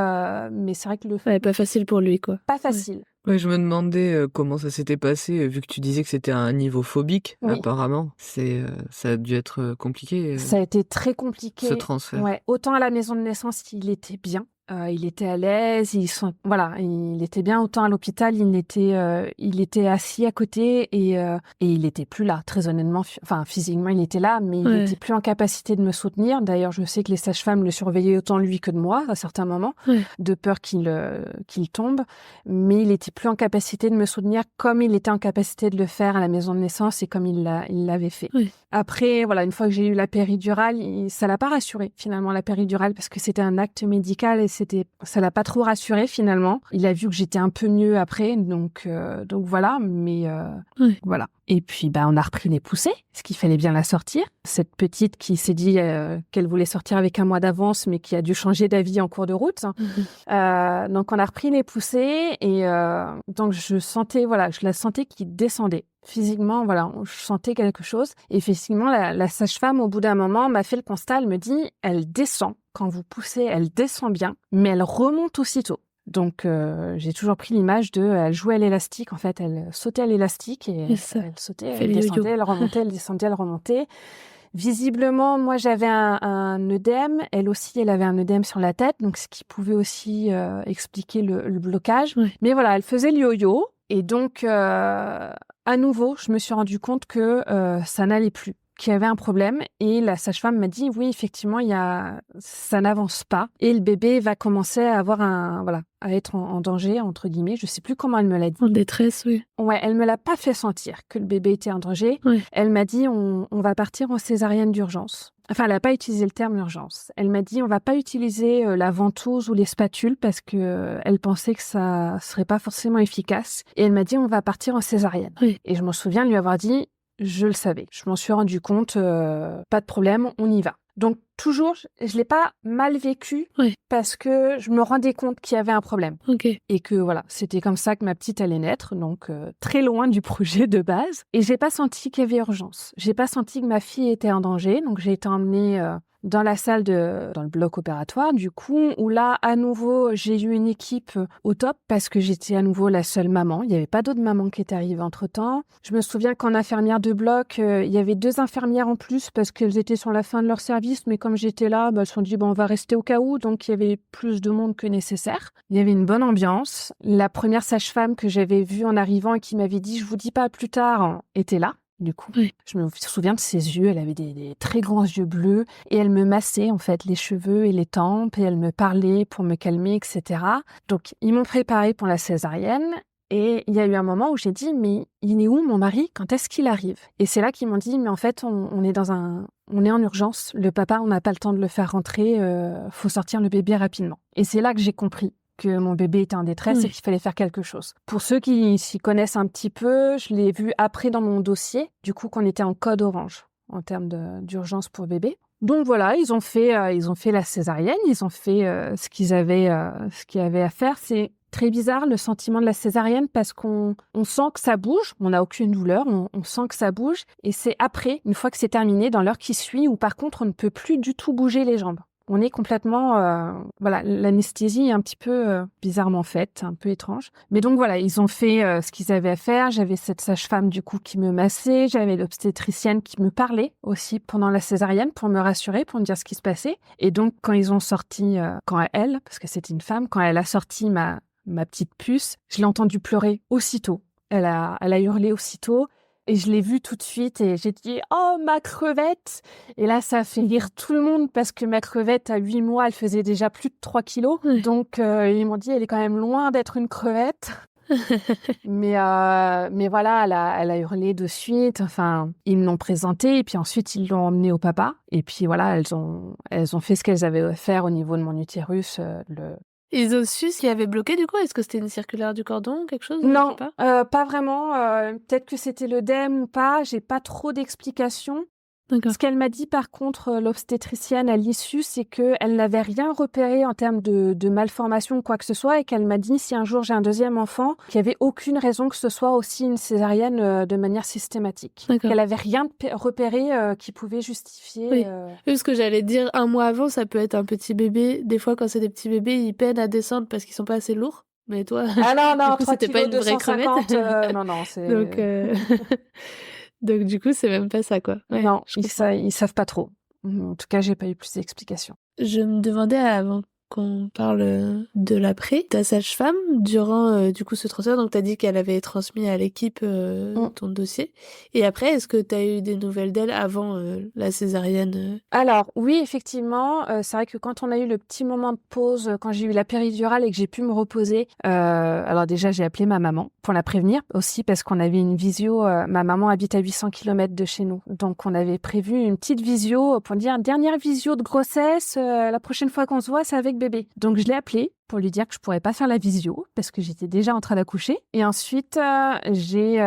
c'est vrai que pas facile pour lui, quoi. Pas facile. Ouais, je me demandais comment ça s'était passé, vu que tu disais que c'était un niveau phobique, apparemment. Ça a dû être compliqué. Ça a été très compliqué. Ce transfert. Ouais. Autant à la maison de naissance, il était bien. Il était à l'aise, il était bien. Autant à l'hôpital, il était assis à côté et il était plus là, très honnêtement. Physiquement, il était là, mais il était plus en capacité de me soutenir. D'ailleurs, je sais que les sages-femmes le surveillaient autant lui que de moi à certains moments, de peur qu'il tombe. Mais il était plus en capacité de me soutenir comme il était en capacité de le faire à la maison de naissance et comme il l'avait fait. Après, voilà, une fois que j'ai eu la péridurale, ça l'a pas rassuré finalement, la péridurale, parce que c'était un acte médical et ça l'a pas trop rassuré finalement. Il a vu que j'étais un peu mieux après, donc voilà, mais voilà. Et puis on a repris les poussées, parce qu'il fallait bien la sortir. Cette petite qui s'est dit qu'elle voulait sortir avec un mois d'avance, mais qui a dû changer d'avis en cours de route. Donc on a repris les poussées et donc je la sentais qui descendait. Physiquement, je sentais quelque chose. Et effectivement, la sage-femme, au bout d'un moment, m'a fait le constat. Elle me dit, elle descend. Quand vous poussez, elle descend bien, mais elle remonte aussitôt. Donc, j'ai toujours pris l'image elle jouait à l'élastique. En fait, elle sautait à l'élastique et elle sautait, elle descendait, elle remontait, elle descendait, elle remontait. Visiblement, moi, j'avais un œdème. Elle aussi, elle avait un œdème sur la tête, donc ce qui pouvait aussi expliquer le blocage. Mais voilà, elle faisait le yo-yo. Et donc, à nouveau, je me suis rendu compte que ça n'allait plus, qu'il y avait un problème. Et la sage-femme m'a dit, oui, effectivement, ça n'avance pas. Et le bébé va commencer à avoir à être en danger, entre guillemets. Je sais plus comment elle me l'a dit. En détresse, oui. Ouais, elle me l'a pas fait sentir que le bébé était en danger. Elle m'a dit, on va partir en césarienne d'urgence. Enfin, elle n'a pas utilisé le terme urgence. Elle m'a dit, on va pas utiliser la ventouse ou les spatules parce que elle pensait que ça serait pas forcément efficace. Et elle m'a dit, on va partir en césarienne. Et je me souviens lui avoir dit, je le savais. Je m'en suis rendu compte, pas de problème, on y va. Donc, toujours, je l'ai pas mal vécu parce que je me rendais compte qu'il y avait un problème. Et que voilà, c'était comme ça que ma petite allait naître, donc très loin du projet de base. Et j'ai pas senti qu'il y avait urgence. J'ai pas senti que ma fille était en danger, donc j'ai été emmenée dans la salle dans le bloc opératoire, du coup, où là, à nouveau, j'ai eu une équipe au top parce que j'étais à nouveau la seule maman. Il n'y avait pas d'autres mamans qui étaient arrivées entre-temps. Je me souviens qu'en infirmière de bloc, il y avait 2 infirmières en plus parce qu'elles étaient sur la fin de leur service, mais comme j'étais là, elles se sont dit, on va rester au cas où, donc il y avait plus de monde que nécessaire. Il y avait une bonne ambiance. La première sage-femme que j'avais vue en arrivant et qui m'avait dit, je vous dis pas plus tard, était là. Du coup, je me souviens de ses yeux, elle avait des très grands yeux bleus et elle me massait en fait les cheveux et les tempes et elle me parlait pour me calmer, etc. Donc, ils m'ont préparée pour la césarienne et il y a eu un moment où j'ai dit, mais il est où mon mari? Quand est-ce qu'il arrive? Et c'est là qu'ils m'ont dit, mais en fait, on est en urgence. Le papa, on n'a pas le temps de le faire rentrer, faut sortir le bébé rapidement. Et c'est là que j'ai compris que mon bébé était en détresse et qu'il fallait faire quelque chose. Pour ceux qui s'y connaissent un petit peu, je l'ai vu après dans mon dossier, du coup qu'on était en code orange en termes d'urgence pour bébé. Donc voilà, ils ont fait la césarienne, ils ont fait ce qu'il y avait à faire. C'est très bizarre le sentiment de la césarienne parce qu'on sent que ça bouge, on n'a aucune douleur, on sent que ça bouge et c'est après, une fois que c'est terminé, dans l'heure qui suit, où par contre on ne peut plus du tout bouger les jambes. On est complètement, l'anesthésie est un petit peu bizarrement faite, un peu étrange. Mais donc voilà, ils ont fait ce qu'ils avaient à faire. J'avais cette sage-femme du coup qui me massait, j'avais l'obstétricienne qui me parlait aussi pendant la césarienne pour me rassurer, pour me dire ce qui se passait. Et donc quand ils ont sorti, parce que c'était une femme, quand elle a sorti ma petite puce, je l'ai entendue pleurer aussitôt. Elle a hurlé aussitôt. Et je l'ai vue tout de suite et j'ai dit « Oh, ma crevette !» Et là, ça a fait rire tout le monde parce que ma crevette, à 8 mois, elle faisait déjà plus de 3 kilos. Donc, ils m'ont dit « Elle est quand même loin d'être une crevette. » mais voilà, elle a hurlé de suite. Enfin, ils me l'ont présentée et puis ensuite, ils l'ont emmenée au papa. Et puis voilà, elles ont fait ce qu'elles avaient à faire au niveau de mon utérus. Ils ont su ce qui avait bloqué du coup? Est-ce que c'était une circulaire du cordon ou quelque chose? Non, pas vraiment. Peut-être que c'était l'œdème ou pas. J'ai pas trop d'explications. D'accord. Ce qu'elle m'a dit par contre, l'obstétricienne à l'issue, c'est qu'elle n'avait rien repéré en termes de malformation ou quoi que ce soit et qu'elle m'a dit si un jour j'ai un deuxième enfant, qu'il n'y avait aucune raison que ce soit aussi une césarienne de manière systématique. D'accord. Qu'elle avait rien repéré qui pouvait justifier... Oui, parce que j'allais dire, un mois avant, ça peut être un petit bébé. Des fois, quand c'est des petits bébés, ils peinent à descendre parce qu'ils sont pas assez lourds. Mais toi, ah non, du coup, c'était pas une vraie 250, crevette. non, c'est... Donc du coup, c'est même pas ça, quoi. Ouais, non, ils savent pas trop. En tout cas, j'ai pas eu plus d'explications. Je me demandais, avant qu'on parle de l'après. Ta sage-femme, durant du coup ce transfert, donc t'as dit qu'elle avait transmis à l'équipe ton dossier. Et après, est-ce que t'as eu des nouvelles d'elle avant la césarienne Alors, oui, effectivement, c'est vrai que quand on a eu le petit moment de pause, quand j'ai eu la péridurale et que j'ai pu me reposer, alors déjà, j'ai appelé ma maman pour la prévenir aussi parce qu'on avait une visio. Ma maman habite à 800 km de chez nous. Donc, on avait prévu une petite visio pour dire dernière visio de grossesse, la prochaine fois qu'on se voit, c'est avec bébé. Donc, je l'ai appelée pour lui dire que je pourrais pas faire la visio parce que j'étais déjà en train d'accoucher. Et ensuite, j'ai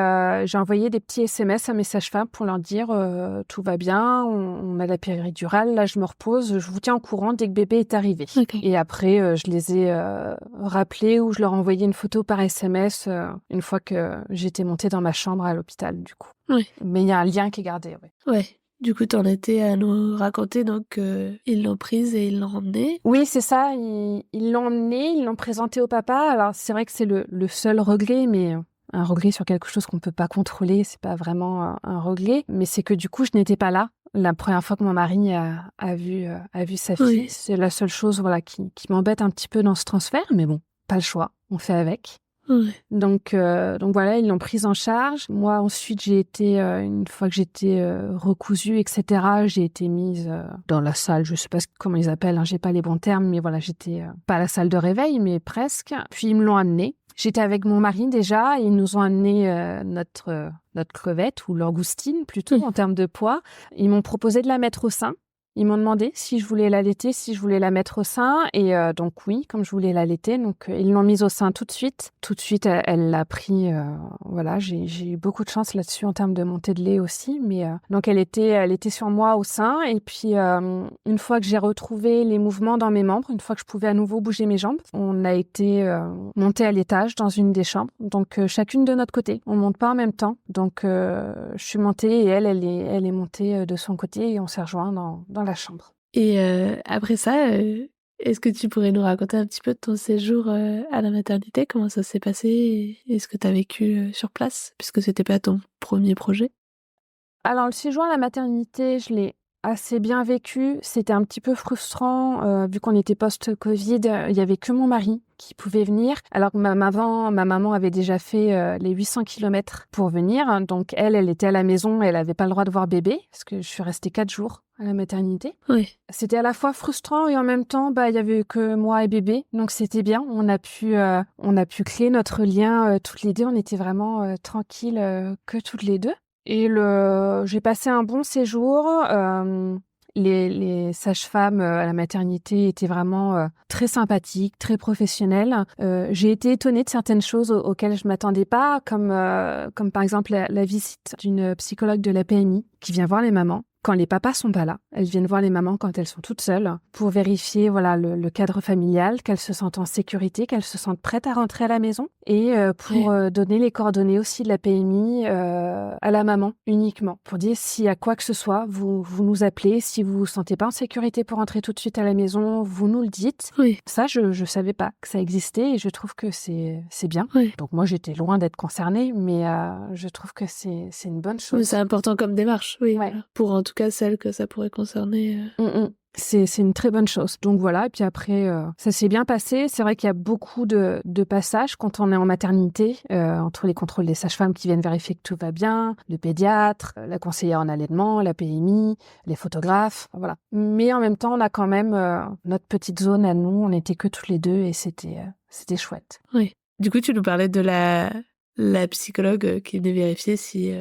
envoyé des petits SMS à mes sages-femmes pour leur dire tout va bien, on a la péridurale, là je me repose, je vous tiens au courant dès que bébé est arrivé. Okay. Et après, je les ai rappelés ou je leur ai envoyé une photo par SMS une fois que j'étais montée dans ma chambre à l'hôpital du coup. Ouais. Mais il y a un lien qui est gardé. Ouais. Du coup, t'en étais à nous raconter, donc ils l'ont prise et ils l'ont emmenée. Oui, c'est ça, ils l'ont emmenée, ils l'ont présentée au papa. Alors, c'est vrai que c'est le seul regret, mais un regret sur quelque chose qu'on ne peut pas contrôler, c'est pas vraiment un regret. Mais c'est que du coup, je n'étais pas là la première fois que mon mari a vu sa fille. Oui. C'est la seule chose qui m'embête un petit peu dans ce transfert, mais bon, pas le choix, on fait avec. Ouais. Donc voilà, ils l'ont prise en charge. Moi, ensuite, j'ai été, une fois que j'étais recousue, etc., j'ai été mise dans la salle, je sais pas comment ils appellent, j'ai pas les bons termes, mais voilà, j'étais pas à la salle de réveil, mais presque. Puis ils me l'ont amenée. J'étais avec mon mari déjà, et ils nous ont amené notre crevette, ou langoustine plutôt, en termes de poids. Ils m'ont proposé de la mettre au sein. Ils m'ont demandé si je voulais l'allaiter, si je voulais la mettre au sein. Et donc oui, comme je voulais l'allaiter, donc ils l'ont mise au sein tout de suite. Tout de suite, elle l'a pris. Voilà, j'ai eu beaucoup de chance là-dessus en termes de montée de lait aussi. Mais donc elle était sur moi au sein. Et puis une fois que j'ai retrouvé les mouvements dans mes membres, une fois que je pouvais à nouveau bouger mes jambes, on a été monté à l'étage dans une des chambres. Donc chacune de notre côté. On monte pas en même temps. Donc je suis montée et elle est montée de son côté et on s'est rejoints dans la chambre. Et après ça, est-ce que tu pourrais nous raconter un petit peu de ton séjour à la maternité? Comment ça s'est passé et ce que tu as vécu sur place, puisque c'était pas ton premier projet? Alors, le séjour à la maternité, je l'ai assez bien vécu. C'était un petit peu frustrant, vu qu'on était post-Covid. Il y avait que mon mari qui pouvait venir, alors que ma maman avait déjà fait les 800 km pour venir. Donc, elle était à la maison, elle n'avait pas le droit de voir bébé, parce que je suis restée 4 jours à la maternité. Oui. C'était à la fois frustrant et en même temps, il y avait que moi et bébé, donc c'était bien. On a pu créer notre lien toutes les deux. On était vraiment tranquilles que toutes les deux. Et j'ai passé un bon séjour. Les sages-femmes à la maternité étaient vraiment très sympathiques, très professionnelles. J'ai été étonnée de certaines choses auxquelles je m'attendais pas, comme par exemple la visite d'une psychologue de la PMI qui vient voir les mamans quand les papas sont pas là. Elles viennent voir les mamans quand elles sont toutes seules pour vérifier le cadre familial, qu'elles se sentent en sécurité, qu'elles se sentent prêtes à rentrer à la maison et pour donner les coordonnées aussi de la PMI à la maman uniquement pour dire s'il y a quoi que ce soit, vous nous appelez. Si vous vous sentez pas en sécurité pour rentrer tout de suite à la maison, vous nous le dites. Oui. Ça, je savais pas que ça existait et je trouve que c'est bien. Oui. Donc moi, j'étais loin d'être concernée, mais je trouve que c'est une bonne chose. Oui, c'est important comme démarche, oui. Ouais. Voilà. Pour en tout cas celle que ça pourrait concerner. C'est une très bonne chose. Donc voilà, et puis après, ça s'est bien passé. C'est vrai qu'il y a beaucoup de passages quand on est en maternité, entre les contrôles des sages-femmes qui viennent vérifier que tout va bien, le pédiatre, la conseillère en allaitement, la PMI, les photographes, voilà. Mais en même temps, on a quand même notre petite zone à nous, on n'était que toutes les deux et c'était chouette. Oui. Du coup, tu nous parlais de la psychologue qui venait vérifier si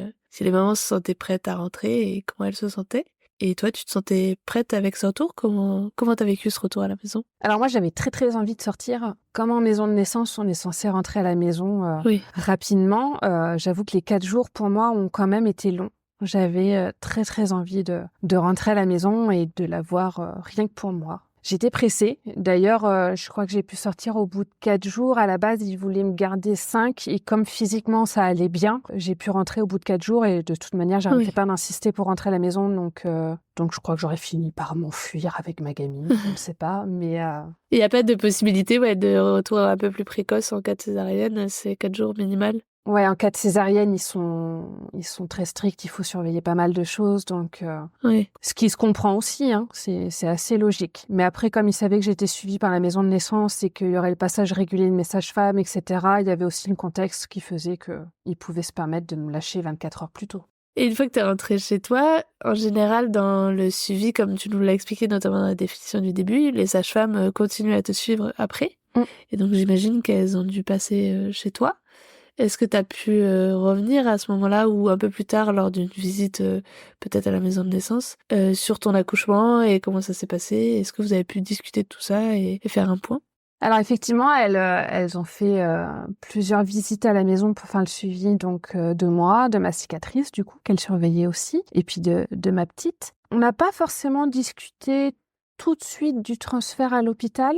les mamans se sentaient prêtes à rentrer et comment elles se sentaient. Et toi, tu te sentais prête avec ce retour? Comment t'as vécu ce retour à la maison? Alors moi, j'avais très très envie de sortir. Comme en maison de naissance, on est censé rentrer à la maison rapidement. J'avoue que les 4 jours, pour moi, ont quand même été longs. J'avais très très envie de rentrer à la maison et de la voir rien que pour moi. J'étais pressée. D'ailleurs, je crois que j'ai pu sortir au bout de 4 jours. À la base, ils voulaient me garder 5. Et comme physiquement, ça allait bien, j'ai pu rentrer au bout de 4 jours. Et de toute manière, j'arrêtais pas d'insister pour rentrer à la maison. Donc je crois que j'aurais fini par m'enfuir avec ma gamine. Je ne sais pas, mais... Il n'y a pas de possibilité de retour un peu plus précoce en cas de césarienne? C'est 4 jours minimal? Ouais, en cas de césarienne, ils sont très stricts, il faut surveiller pas mal de choses, donc Oui. ce qui se comprend aussi, hein, c'est assez logique. Mais après, comme ils savaient que j'étais suivie par la maison de naissance et qu'il y aurait le passage régulier de mes sages-femmes, etc., il y avait aussi le contexte qui faisait qu'ils pouvaient se permettre de me lâcher 24 heures plus tôt. Et une fois que tu es rentrée chez toi, en général, dans le suivi, comme tu nous l'as expliqué notamment dans la définition du début, les sages-femmes continuent à te suivre après. Et donc j'imagine qu'elles ont dû passer chez toi. Est-ce que tu as pu revenir à ce moment-là ou un peu plus tard lors d'une visite peut-être à la maison de naissance sur ton accouchement et comment ça s'est passé? Est-ce que vous avez pu discuter de tout ça et faire un point? Alors effectivement, elles ont fait plusieurs visites à la maison pour faire le suivi donc de moi, de ma cicatrice du coup, qu'elle surveillait aussi, et puis de ma petite. On n'a pas forcément discuté tout de suite du transfert à l'hôpital.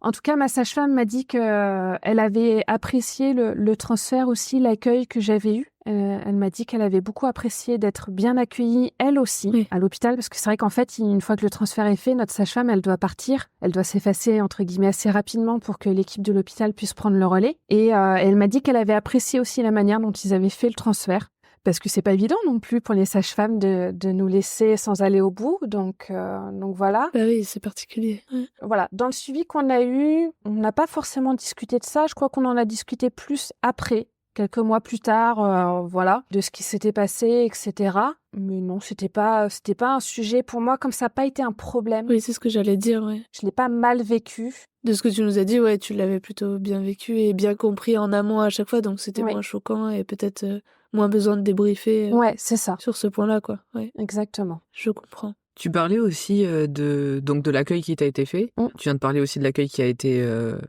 En tout cas, ma sage-femme m'a dit qu'elle avait apprécié le transfert aussi, l'accueil que j'avais eu. Elle m'a dit qu'elle avait beaucoup apprécié d'être bien accueillie, elle aussi, à l'hôpital, parce que c'est vrai qu'en fait, une fois que le transfert est fait, notre sage-femme, elle doit partir, elle doit s'effacer, entre guillemets, assez rapidement pour que l'équipe de l'hôpital puisse prendre le relais. Et elle m'a dit qu'elle avait apprécié aussi la manière dont ils avaient fait le transfert. Parce que c'est pas évident non plus pour les sages-femmes de nous laisser sans aller au bout, donc voilà. Bah oui, c'est particulier. Ouais. Voilà, dans le suivi qu'on a eu, on n'a pas forcément discuté de ça. Je crois qu'on en a discuté plus après, quelques mois plus tard, voilà, de ce qui s'était passé, etc. Mais non, c'était pas un sujet pour moi, comme ça n'a pas été un problème. Oui, c'est ce que j'allais dire, ouais. Je l'ai pas mal vécu. De ce que tu nous as dit, ouais, tu l'avais plutôt bien vécu et bien compris en amont à chaque fois, donc c'était moins choquant et peut-être moins besoin de débriefer Ouais, c'est ça. sur ce point-là, quoi. Ouais, Exactement. je comprends. Tu parlais aussi de l'accueil qui t'a été fait. Tu viens de parler aussi de l'accueil qui a été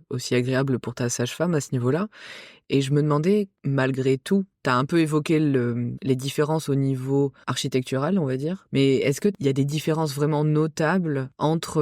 aussi agréable pour ta sage-femme à ce niveau-là. Et je me demandais, malgré tout, tu as un peu évoqué les différences au niveau architectural, on va dire. Mais est-ce qu'il y a des différences vraiment notables entre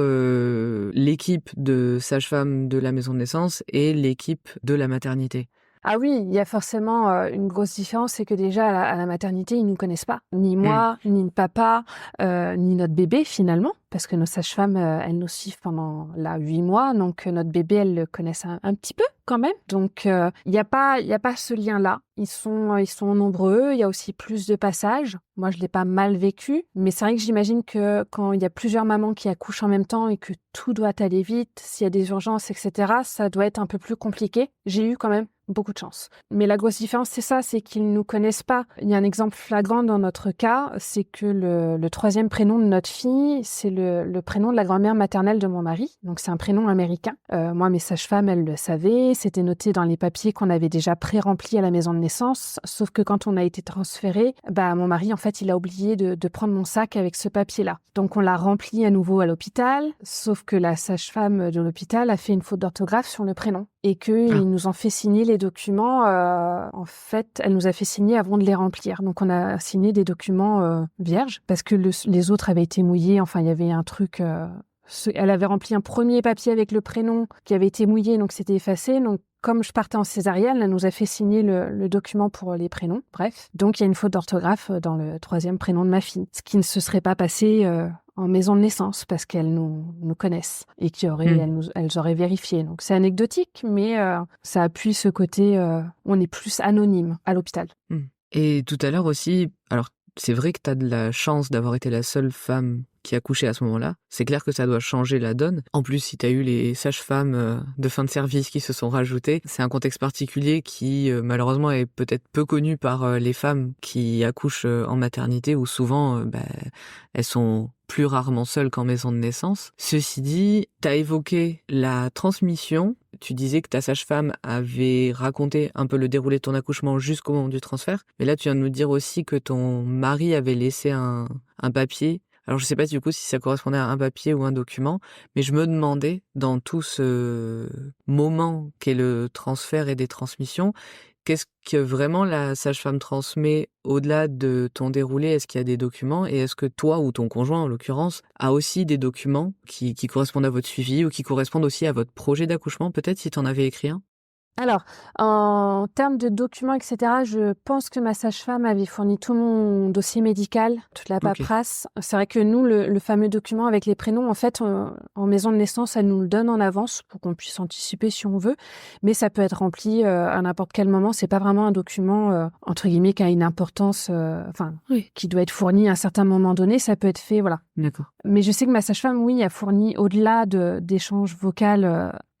l'équipe de sage-femme de la maison de naissance et l'équipe de la maternité ? Ah oui, il y a forcément une grosse différence, c'est que déjà à la maternité, ils ne nous connaissent pas. Ni moi, ni le papa, ni notre bébé finalement, parce que nos sages-femmes, elles nous suivent pendant 8 mois, donc notre bébé, elles le connaissent un petit peu quand même. Donc il n'y a pas ce lien-là. Ils sont nombreux, il y a aussi plus de passages. Moi, je l'ai pas mal vécu, mais c'est vrai que j'imagine que quand il y a plusieurs mamans qui accouchent en même temps et que tout doit aller vite, s'il y a des urgences, etc., ça doit être un peu plus compliqué. J'ai eu quand même beaucoup de chance. Mais la grosse différence, c'est ça, c'est qu'ils ne nous connaissent pas. Il y a un exemple flagrant dans notre cas, c'est que le troisième prénom de notre fille, c'est le prénom de la grand-mère maternelle de mon mari. Donc, c'est un prénom américain. Moi, mes sages-femmes, elles le savaient. C'était noté dans les papiers qu'on avait déjà pré-remplis à la maison de naissance. Sauf que quand on a été transféré, mon mari, en fait, il a oublié de prendre mon sac avec ce papier-là. Donc, on l'a rempli à nouveau à l'hôpital. Sauf que la sage-femme de l'hôpital a fait une faute d'orthographe sur le prénom. Et qu'ils nous ont fait signer les documents. En fait, elle nous a fait signer avant de les remplir. Donc, on a signé des documents vierges parce que les autres avaient été mouillés. Enfin, il y avait un truc... elle avait rempli un premier papier avec le prénom qui avait été mouillé, donc c'était effacé. Donc, comme je partais en césarienne, elle nous a fait signer le document pour les prénoms. Bref, donc il y a une faute d'orthographe dans le troisième prénom de ma fille. Ce qui ne se serait pas passé... en maison de naissance parce qu'elles nous connaissent et elles auraient vérifié. Donc c'est anecdotique, mais ça appuie ce côté on est plus anonyme à l'hôpital. Et tout à l'heure aussi, alors c'est vrai que tu as de la chance d'avoir été la seule femme qui a couché à ce moment-là. C'est clair que ça doit changer la donne. En plus, si tu as eu les sages-femmes de fin de service qui se sont rajoutées, c'est un contexte particulier qui malheureusement est peut-être peu connu par les femmes qui accouchent en maternité où souvent elles sont plus rarement seules qu'en maison de naissance. Ceci dit, tu as évoqué la transmission. Tu disais que ta sage-femme avait raconté un peu le déroulé de ton accouchement jusqu'au moment du transfert. Mais là, tu viens de nous dire aussi que ton mari avait laissé un papier. Alors, je sais pas du coup si ça correspondait à un papier ou un document, mais je me demandais, dans tout ce moment qu'est le transfert et des transmissions, qu'est-ce que vraiment la sage-femme transmet au-delà de ton déroulé? Est-ce qu'il y a des documents? Et est-ce que toi ou ton conjoint, en l'occurrence, a aussi des documents qui correspondent à votre suivi ou qui correspondent aussi à votre projet d'accouchement, peut-être, si tu en avais écrit un? Alors, en termes de documents, etc., je pense que ma sage-femme avait fourni tout mon dossier médical, toute la Ok. paperasse. C'est vrai que nous, le fameux document avec les prénoms, en fait, en maison de naissance, elle nous le donne en avance pour qu'on puisse anticiper si on veut. Mais ça peut être rempli à n'importe quel moment. C'est pas vraiment un document, entre guillemets, qui a une importance, Oui. qui doit être fourni à un certain moment donné. Ça peut être fait, voilà. D'accord. Mais je sais que ma sage-femme, oui, a fourni, au-delà d'échanges vocaux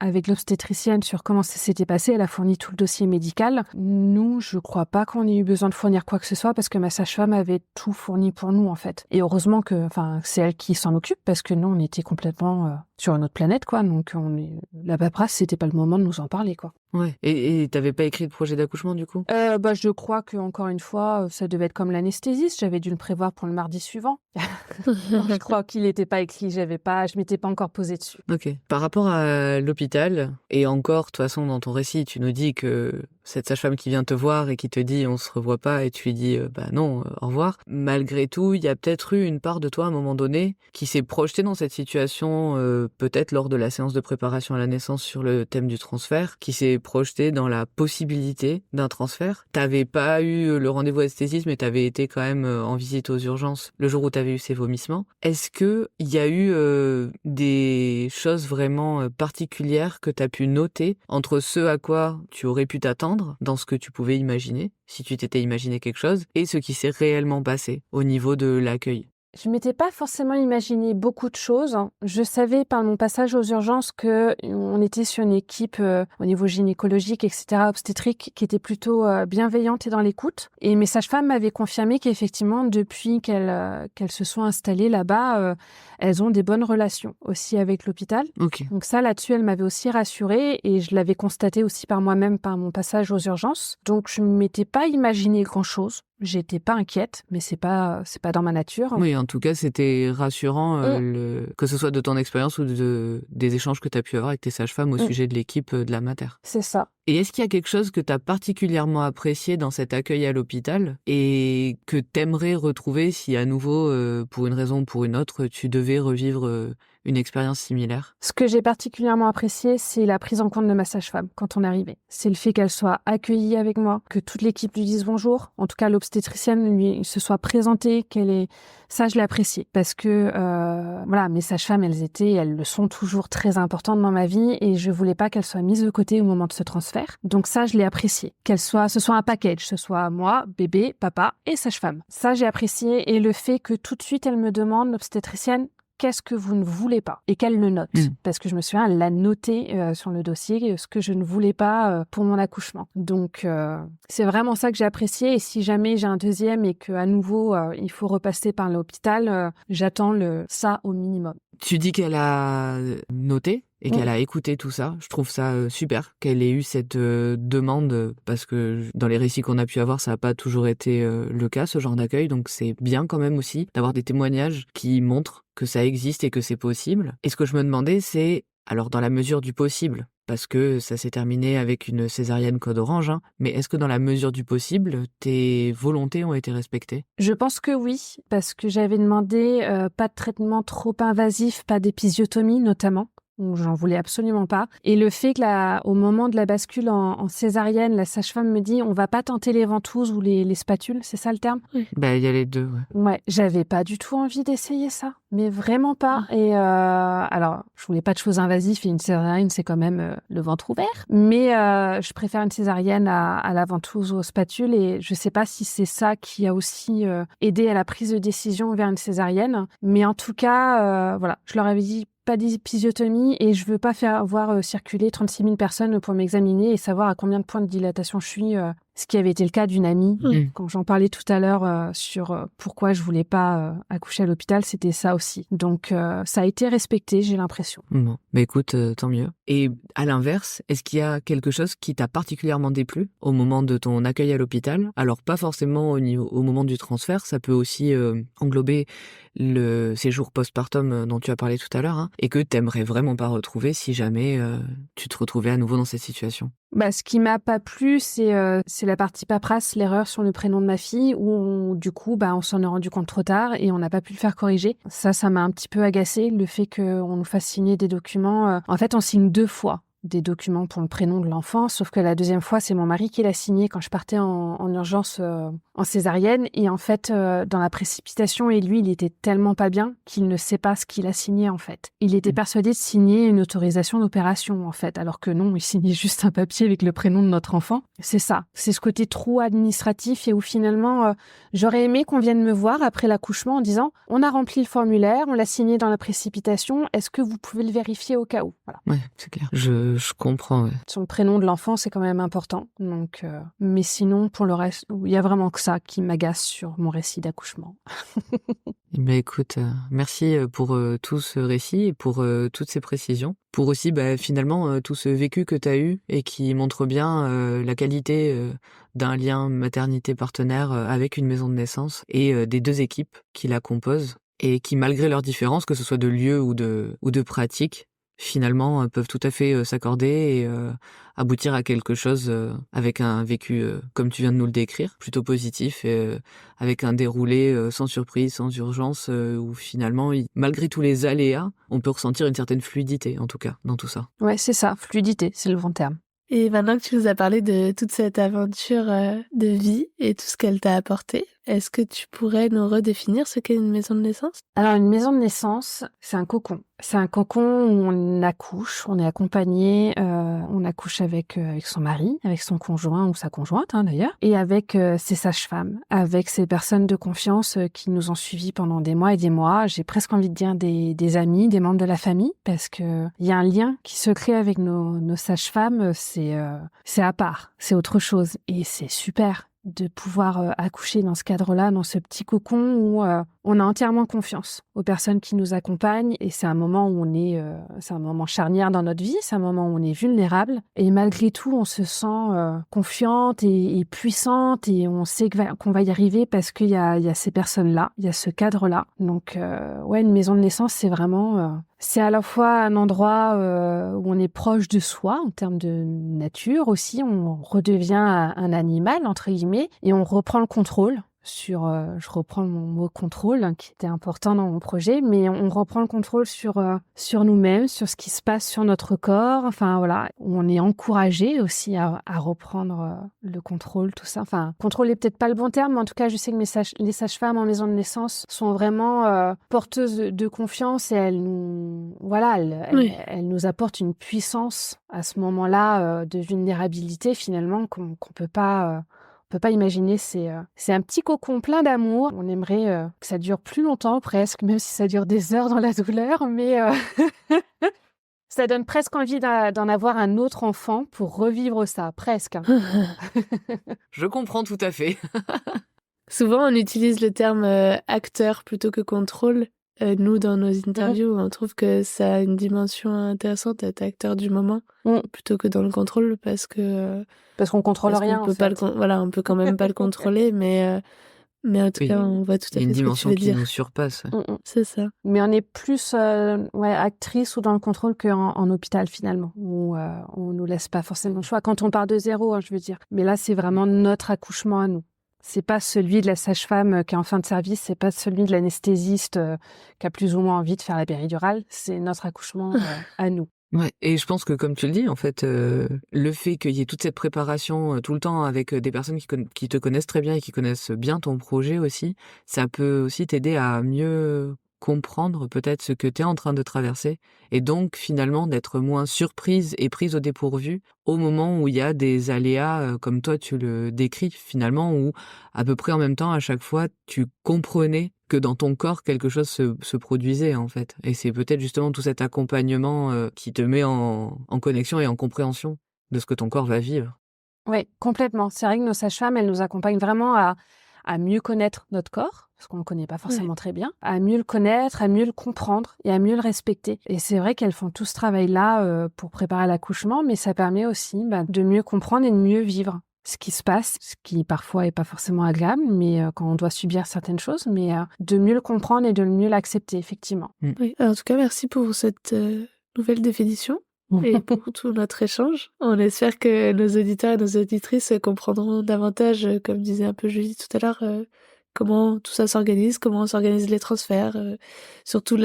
avec l'obstétricienne sur comment ça s'était passé, elle a fourni tout le dossier médical. Nous, je crois pas qu'on ait eu besoin de fournir quoi que ce soit parce que ma sage-femme avait tout fourni pour nous, en fait. Et heureusement que, c'est elle qui s'en occupe parce que nous, on était complètement sur une autre planète, quoi. Donc, la paperasse, c'était pas le moment de nous en parler, quoi. Ouais. Et t'avais pas écrit de projet d'accouchement, du coup? Je crois que encore une fois, ça devait être comme l'anesthésiste. J'avais dû le prévoir pour le mardi suivant. Non, je crois qu'il n'était pas écrit. Je m'étais pas encore posée dessus. Ok. Par rapport à l'hôpital, et encore, de toute façon, dans ton récit, tu nous dis que cette sage-femme qui vient te voir et qui te dit on se revoit pas, et tu lui dis bah non, au revoir. Malgré tout, il y a peut-être eu une part de toi à un moment donné qui s'est projetée dans cette situation, peut-être lors de la séance de préparation à la naissance sur le thème du transfert, qui s'est projetée dans la possibilité d'un transfert. T'avais pas eu le rendez-vous anesthésiste, mais t'avais été quand même en visite aux urgences le jour où t'avais eu ces vomissements. Est-ce que il y a eu des choses vraiment particulières que t'as pu noter entre ce à quoi tu aurais pu t'attendre dans ce que tu pouvais imaginer, si tu t'étais imaginé quelque chose, et ce qui s'est réellement passé au niveau de l'accueil? Je m'étais pas forcément imaginé beaucoup de choses. Je savais par mon passage aux urgences que on était sur une équipe au niveau gynécologique, etc., obstétrique, qui était plutôt bienveillante et dans l'écoute. Et mes sages-femmes m'avaient confirmé qu'effectivement, depuis qu'elles se sont installées là-bas, elles ont des bonnes relations aussi avec l'hôpital. Ok. Donc ça, là-dessus, elle m'avait aussi rassurée et je l'avais constaté aussi par moi-même par mon passage aux urgences. Donc je m'étais pas imaginé grand-chose. J'étais pas inquiète, mais c'est pas dans ma nature. Oui, en tout cas, c'était rassurant, que ce soit de ton expérience ou des échanges que tu as pu avoir avec tes sages-femmes au sujet de l'équipe de la mater. C'est ça. Et est-ce qu'il y a quelque chose que tu as particulièrement apprécié dans cet accueil à l'hôpital et que t'aimerais retrouver si à nouveau, pour une raison ou pour une autre, tu devais revivre une expérience similaire? Ce que j'ai particulièrement apprécié, c'est la prise en compte de ma sage-femme quand on arrivait. C'est le fait qu'elle soit accueillie avec moi, que toute l'équipe lui dise bonjour. En tout cas, l'obstétricienne lui se soit présentée, ça, je l'ai apprécié. Parce que, mes sages-femmes, elles le sont toujours très importantes dans ma vie et je voulais pas qu'elles soient mises de côté au moment de ce transfert. Donc ça, je l'ai apprécié. Ce soit un package, ce soit moi, bébé, papa et sage-femme. Ça, j'ai apprécié. Et le fait que tout de suite, elle me demande, l'obstétricienne, qu'est-ce que vous ne voulez pas et qu'elle le note. Parce que je me souviens, elle l'a noté sur le dossier, ce que je ne voulais pas pour mon accouchement. Donc, c'est vraiment ça que j'ai apprécié. Et si jamais j'ai un deuxième et qu'à nouveau, il faut repasser par l'hôpital, j'attends ça au minimum. Tu dis qu'elle a noté et qu'elle a écouté tout ça. Je trouve ça super qu'elle ait eu cette demande parce que dans les récits qu'on a pu avoir, ça n'a pas toujours été le cas, ce genre d'accueil. Donc c'est bien quand même aussi d'avoir des témoignages qui montrent que ça existe et que c'est possible. Et ce que je me demandais, c'est, alors dans la mesure du possible, parce que ça s'est terminé avec une césarienne code orange, mais est-ce que dans la mesure du possible, tes volontés ont été respectées? Je pense que oui, parce que j'avais demandé pas de traitement trop invasif, pas d'épisiotomie notamment. où j'en voulais absolument pas. Et le fait que au moment de la bascule en césarienne, la sage-femme me dit on va pas tenter les ventouses ou les spatules, c'est ça le terme? Oui. Bah, il y a les deux, ouais. Ouais, j'avais pas du tout envie d'essayer ça, mais vraiment pas. Et alors, je voulais pas de choses invasives et une césarienne, c'est quand même le ventre ouvert. Mais je préfère une césarienne à la ventouse ou aux spatules et je sais pas si c'est ça qui a aussi aidé à la prise de décision vers une césarienne. Mais en tout cas, voilà, je leur avais dit pas d'épisiotomie et je veux pas faire voir circuler 36 000 personnes pour m'examiner et savoir à combien de points de dilatation je suis, ce qui avait été le cas d'une amie. Quand j'en parlais tout à l'heure sur pourquoi je voulais pas accoucher à l'hôpital, c'était ça aussi. Donc ça a été respecté, j'ai l'impression. Bon, bah écoute, tant mieux. Et à l'inverse, est-ce qu'il y a quelque chose qui t'a particulièrement déplu au moment de ton accueil à l'hôpital? Alors pas forcément au moment du transfert, ça peut aussi englober le séjour postpartum dont tu as parlé tout à l'heure, et que t'aimerais vraiment pas retrouver si jamais tu te retrouvais à nouveau dans cette situation. Bah, ce qui m'a pas plu, c'est la partie paperasse, l'erreur sur le prénom de ma fille, où du coup, on s'en est rendu compte trop tard et on n'a pas pu le faire corriger. Ça m'a un petit peu agacé, le fait qu'on nous fasse signer des documents. En fait, on signe 2 fois. des documents pour le prénom de l'enfant, sauf que la deuxième fois, c'est mon mari qui l'a signé quand je partais en urgence en césarienne. Et en fait, dans la précipitation, et lui, il était tellement pas bien qu'il ne sait pas ce qu'il a signé, en fait. Il était persuadé de signer une autorisation d'opération, en fait, alors que non, il signait juste un papier avec le prénom de notre enfant. C'est ça, c'est ce côté trop administratif et où finalement, j'aurais aimé qu'on vienne me voir après l'accouchement en disant « On a rempli le formulaire, on l'a signé dans la précipitation, est-ce que vous pouvez le vérifier au cas où ?» Voilà. Ouais, c'est clair. Je comprends, ouais. Son prénom de l'enfant, c'est quand même important. Donc, mais sinon, pour le reste, il y a vraiment que ça qui m'agace sur mon récit d'accouchement. Mais écoute, merci pour tout ce récit et pour toutes ces précisions. Pour aussi, finalement, tout ce vécu que tu as eu et qui montre bien la qualité d'un lien maternité-partenaire avec une maison de naissance et des 2 équipes qui la composent et qui, malgré leurs différences, que ce soit de lieu ou de pratique, finalement, peuvent tout à fait s'accorder et aboutir à quelque chose avec un vécu, comme tu viens de nous le décrire, plutôt positif et avec un déroulé sans surprise, sans urgence, où finalement, malgré tous les aléas, on peut ressentir une certaine fluidité, en tout cas, dans tout ça. Ouais, c'est ça, fluidité, c'est le bon terme. Et maintenant que tu nous as parlé de toute cette aventure de vie et tout ce qu'elle t'a apporté, est-ce que tu pourrais nous redéfinir ce qu'est une maison de naissance? Alors, une maison de naissance, c'est un cocon. C'est un cocon où on accouche, on est accompagné, on accouche avec son mari, avec son conjoint ou sa conjointe d'ailleurs, et avec ses sages-femmes, avec ces personnes de confiance qui nous ont suivis pendant des mois et des mois. J'ai presque envie de dire des amis, des membres de la famille, parce que il y a un lien qui se crée avec nos sages-femmes. C'est à part, c'est autre chose, et c'est super de pouvoir accoucher dans ce cadre-là, dans ce petit cocon où on a entièrement confiance aux personnes qui nous accompagnent, et c'est un moment où c'est un moment charnière dans notre vie, c'est un moment où on est vulnérable, et malgré tout, on se sent confiante et puissante, et on sait qu'on va y arriver parce qu'il y a ces personnes-là, il y a ce cadre-là. Donc, ouais, une maison de naissance, c'est vraiment... c'est à la fois un endroit où on est proche de soi en termes de nature aussi, on redevient un animal entre guillemets et on reprend le contrôle sur, je reprends mon mot contrôle qui était important dans mon projet, mais on reprend le contrôle sur nous-mêmes, sur ce qui se passe sur notre corps. Enfin voilà, on est encouragé aussi à reprendre le contrôle, tout ça. Enfin, contrôle est peut-être pas le bon terme, mais en tout cas, je sais que les sages-femmes en maison de naissance sont vraiment porteuses de confiance et elles nous apportent une puissance à ce moment-là de vulnérabilité finalement qu'on peut pas. On peut pas imaginer, c'est un petit cocon plein d'amour. On aimerait que ça dure plus longtemps presque, même si ça dure des heures dans la douleur, mais ça donne presque envie d'en avoir un autre enfant pour revivre ça, presque. Je comprends tout à fait. Souvent, on utilise le terme acteur plutôt que contrôle. Nous, dans nos interviews, on trouve que ça a une dimension intéressante d'être acteur du moment plutôt que dans le contrôle parce qu'on contrôle rien. On peut pas on peut quand même pas le contrôler, mais en tout cas, on voit tout à fait ce que tu veux dire. Il y a une dimension qui nous surpasse. C'est ça. Mais on est plus actrice ou dans le contrôle qu'en hôpital finalement, où on nous laisse pas forcément le choix. Quand on part de zéro, je veux dire. Mais là, c'est vraiment notre accouchement à nous. C'est pas celui de la sage-femme qui est en fin de service, c'est pas celui de l'anesthésiste qui a plus ou moins envie de faire la péridurale, c'est notre accouchement à nous. Ouais, et je pense que comme tu le dis, en fait, le fait qu'il y ait toute cette préparation tout le temps avec des personnes qui te connaissent très bien et qui connaissent bien ton projet aussi, ça peut aussi t'aider à mieux comprendre peut-être ce que tu es en train de traverser et donc finalement d'être moins surprise et prise au dépourvu au moment où il y a des aléas comme toi tu le décris finalement, où à peu près en même temps à chaque fois tu comprenais que dans ton corps quelque chose se produisait en fait, et c'est peut-être justement tout cet accompagnement qui te met en connexion et en compréhension de ce que ton corps va vivre. Oui, complètement. C'est vrai que nos sages-femmes, elles nous accompagnent vraiment à mieux connaître notre corps, parce qu'on ne le connaît pas forcément très bien, à mieux le connaître, à mieux le comprendre et à mieux le respecter. Et c'est vrai qu'elles font tout ce travail-là pour préparer l'accouchement, mais ça permet aussi de mieux comprendre et de mieux vivre ce qui se passe, ce qui parfois est pas forcément agréable, mais quand on doit subir certaines choses, mais de mieux le comprendre et de mieux l'accepter, effectivement. Oui, en tout cas, merci pour cette nouvelle définition. Et pour tout notre échange. On espère que nos auditeurs et nos auditrices comprendront davantage, comme disait un peu Julie tout à l'heure, comment tout ça s'organise, comment s'organisent les transferts, surtout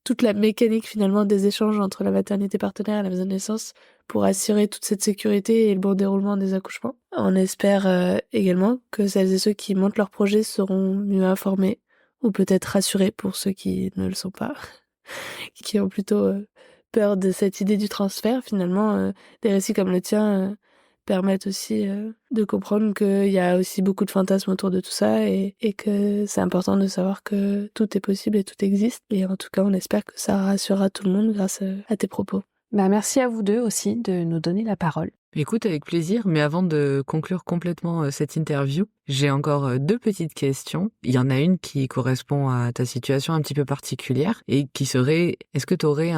toute la mécanique finalement des échanges entre la maternité partenaire et la maison de naissance pour assurer toute cette sécurité et le bon déroulement des accouchements. On espère également que celles et ceux qui montent leur projet seront mieux informés, ou peut-être rassurés pour ceux qui ne le sont pas, qui ont plutôt peur de cette idée du transfert. Finalement, des récits comme le tien permettent aussi de comprendre qu'il y a aussi beaucoup de fantasmes autour de tout ça et que c'est important de savoir que tout est possible et tout existe. Et en tout cas, on espère que ça rassurera tout le monde grâce à tes propos. Merci à vous deux aussi de nous donner la parole. Écoute, avec plaisir, mais avant de conclure complètement cette interview, j'ai encore 2 petites questions. Il y en a une qui correspond à ta situation un petit peu particulière et qui serait, est-ce que tu aurais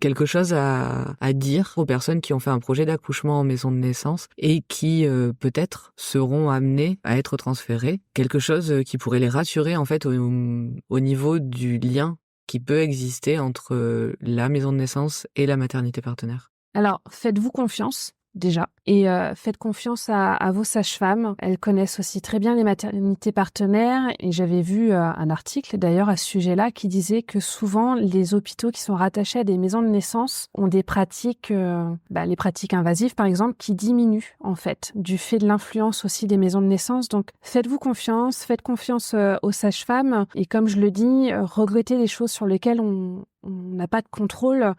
quelque chose à dire aux personnes qui ont fait un projet d'accouchement en maison de naissance et qui peut-être seront amenées à être transférées, quelque chose qui pourrait les rassurer en fait au niveau du lien qui peut exister entre la maison de naissance et la maternité partenaire? Alors, faites-vous confiance. Déjà. Et faites confiance à vos sages-femmes. Elles connaissent aussi très bien les maternités partenaires. Et j'avais vu un article d'ailleurs à ce sujet-là qui disait que souvent les hôpitaux qui sont rattachés à des maisons de naissance ont des pratiques, les pratiques invasives par exemple, qui diminuent en fait du fait de l'influence aussi des maisons de naissance. Donc faites-vous confiance, faites confiance aux sages-femmes. Et comme je le dis, regrettez les choses sur lesquelles on n'a pas de contrôle.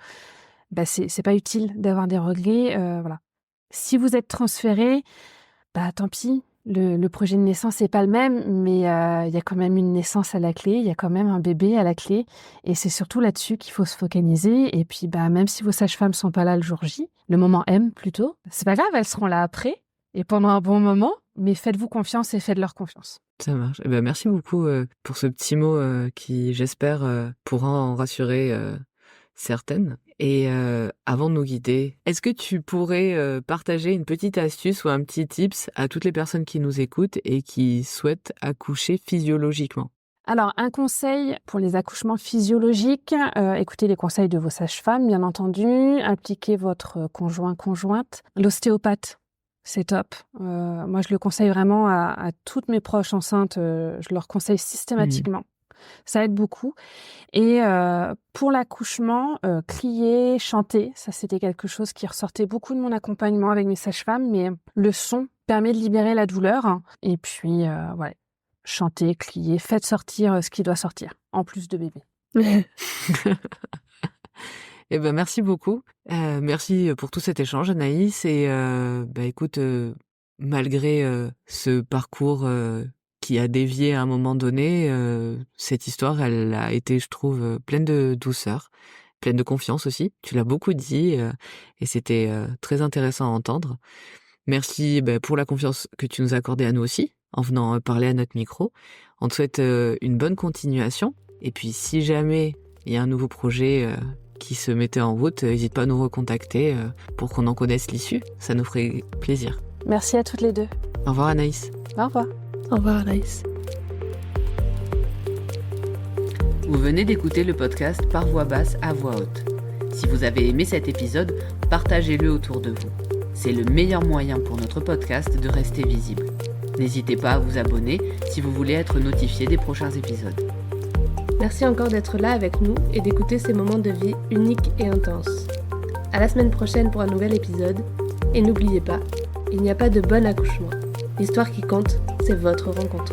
C'est pas utile d'avoir des regrets. Voilà. Si vous êtes transféré, tant pis, le projet de naissance n'est pas le même, mais il y a quand même une naissance à la clé, il y a quand même un bébé à la clé, et c'est surtout là-dessus qu'il faut se focaliser. Et puis, même si vos sages-femmes sont pas là le jour J, le moment M plutôt, c'est pas grave, elles seront là après et pendant un bon moment, mais faites-vous confiance et faites-leur confiance. Ça marche. Merci beaucoup pour ce petit mot qui, j'espère, pourra en rassurer certaines. Et avant de nous quitter, est-ce que tu pourrais partager une petite astuce ou un petit tips à toutes les personnes qui nous écoutent et qui souhaitent accoucher physiologiquement? Alors, un conseil pour les accouchements physiologiques, écoutez les conseils de vos sages-femmes, bien entendu, impliquez votre conjointe. L'ostéopathe, c'est top. Moi, je le conseille vraiment à toutes mes proches enceintes, je leur conseille systématiquement. Ça aide beaucoup. Et pour l'accouchement, crier, chanter, ça c'était quelque chose qui ressortait beaucoup de mon accompagnement avec mes sages-femmes, mais le son permet de libérer la douleur. Et puis, chanter, crier, faites sortir ce qui doit sortir, en plus de bébé. Merci beaucoup. Merci pour tout cet échange, Anaïs. Et écoute, malgré ce parcours qui a dévié à un moment donné, cette histoire, elle a été, je trouve, pleine de douceur, pleine de confiance aussi. Tu l'as beaucoup dit et c'était très intéressant à entendre. Merci pour la confiance que tu nous as accordée à nous aussi, en venant parler à notre micro. On te souhaite une bonne continuation. Et puis, si jamais il y a un nouveau projet qui se mettait en route, n'hésite pas à nous recontacter pour qu'on en connaisse l'issue. Ça nous ferait plaisir. Merci à toutes les deux. Au revoir, Anaïs. Au revoir. Au revoir Anaïs. Vous venez d'écouter le podcast Par voix basse à voix haute. Si vous avez aimé cet épisode, partagez-le autour de vous. C'est le meilleur moyen pour notre podcast de rester visible. N'hésitez pas à vous abonner si vous voulez être notifié des prochains épisodes. Merci encore d'être là avec nous et d'écouter ces moments de vie uniques et intenses. À la semaine prochaine pour un nouvel épisode. Et n'oubliez pas, il n'y a pas de bon accouchement. L'histoire qui compte, c'est votre rencontre.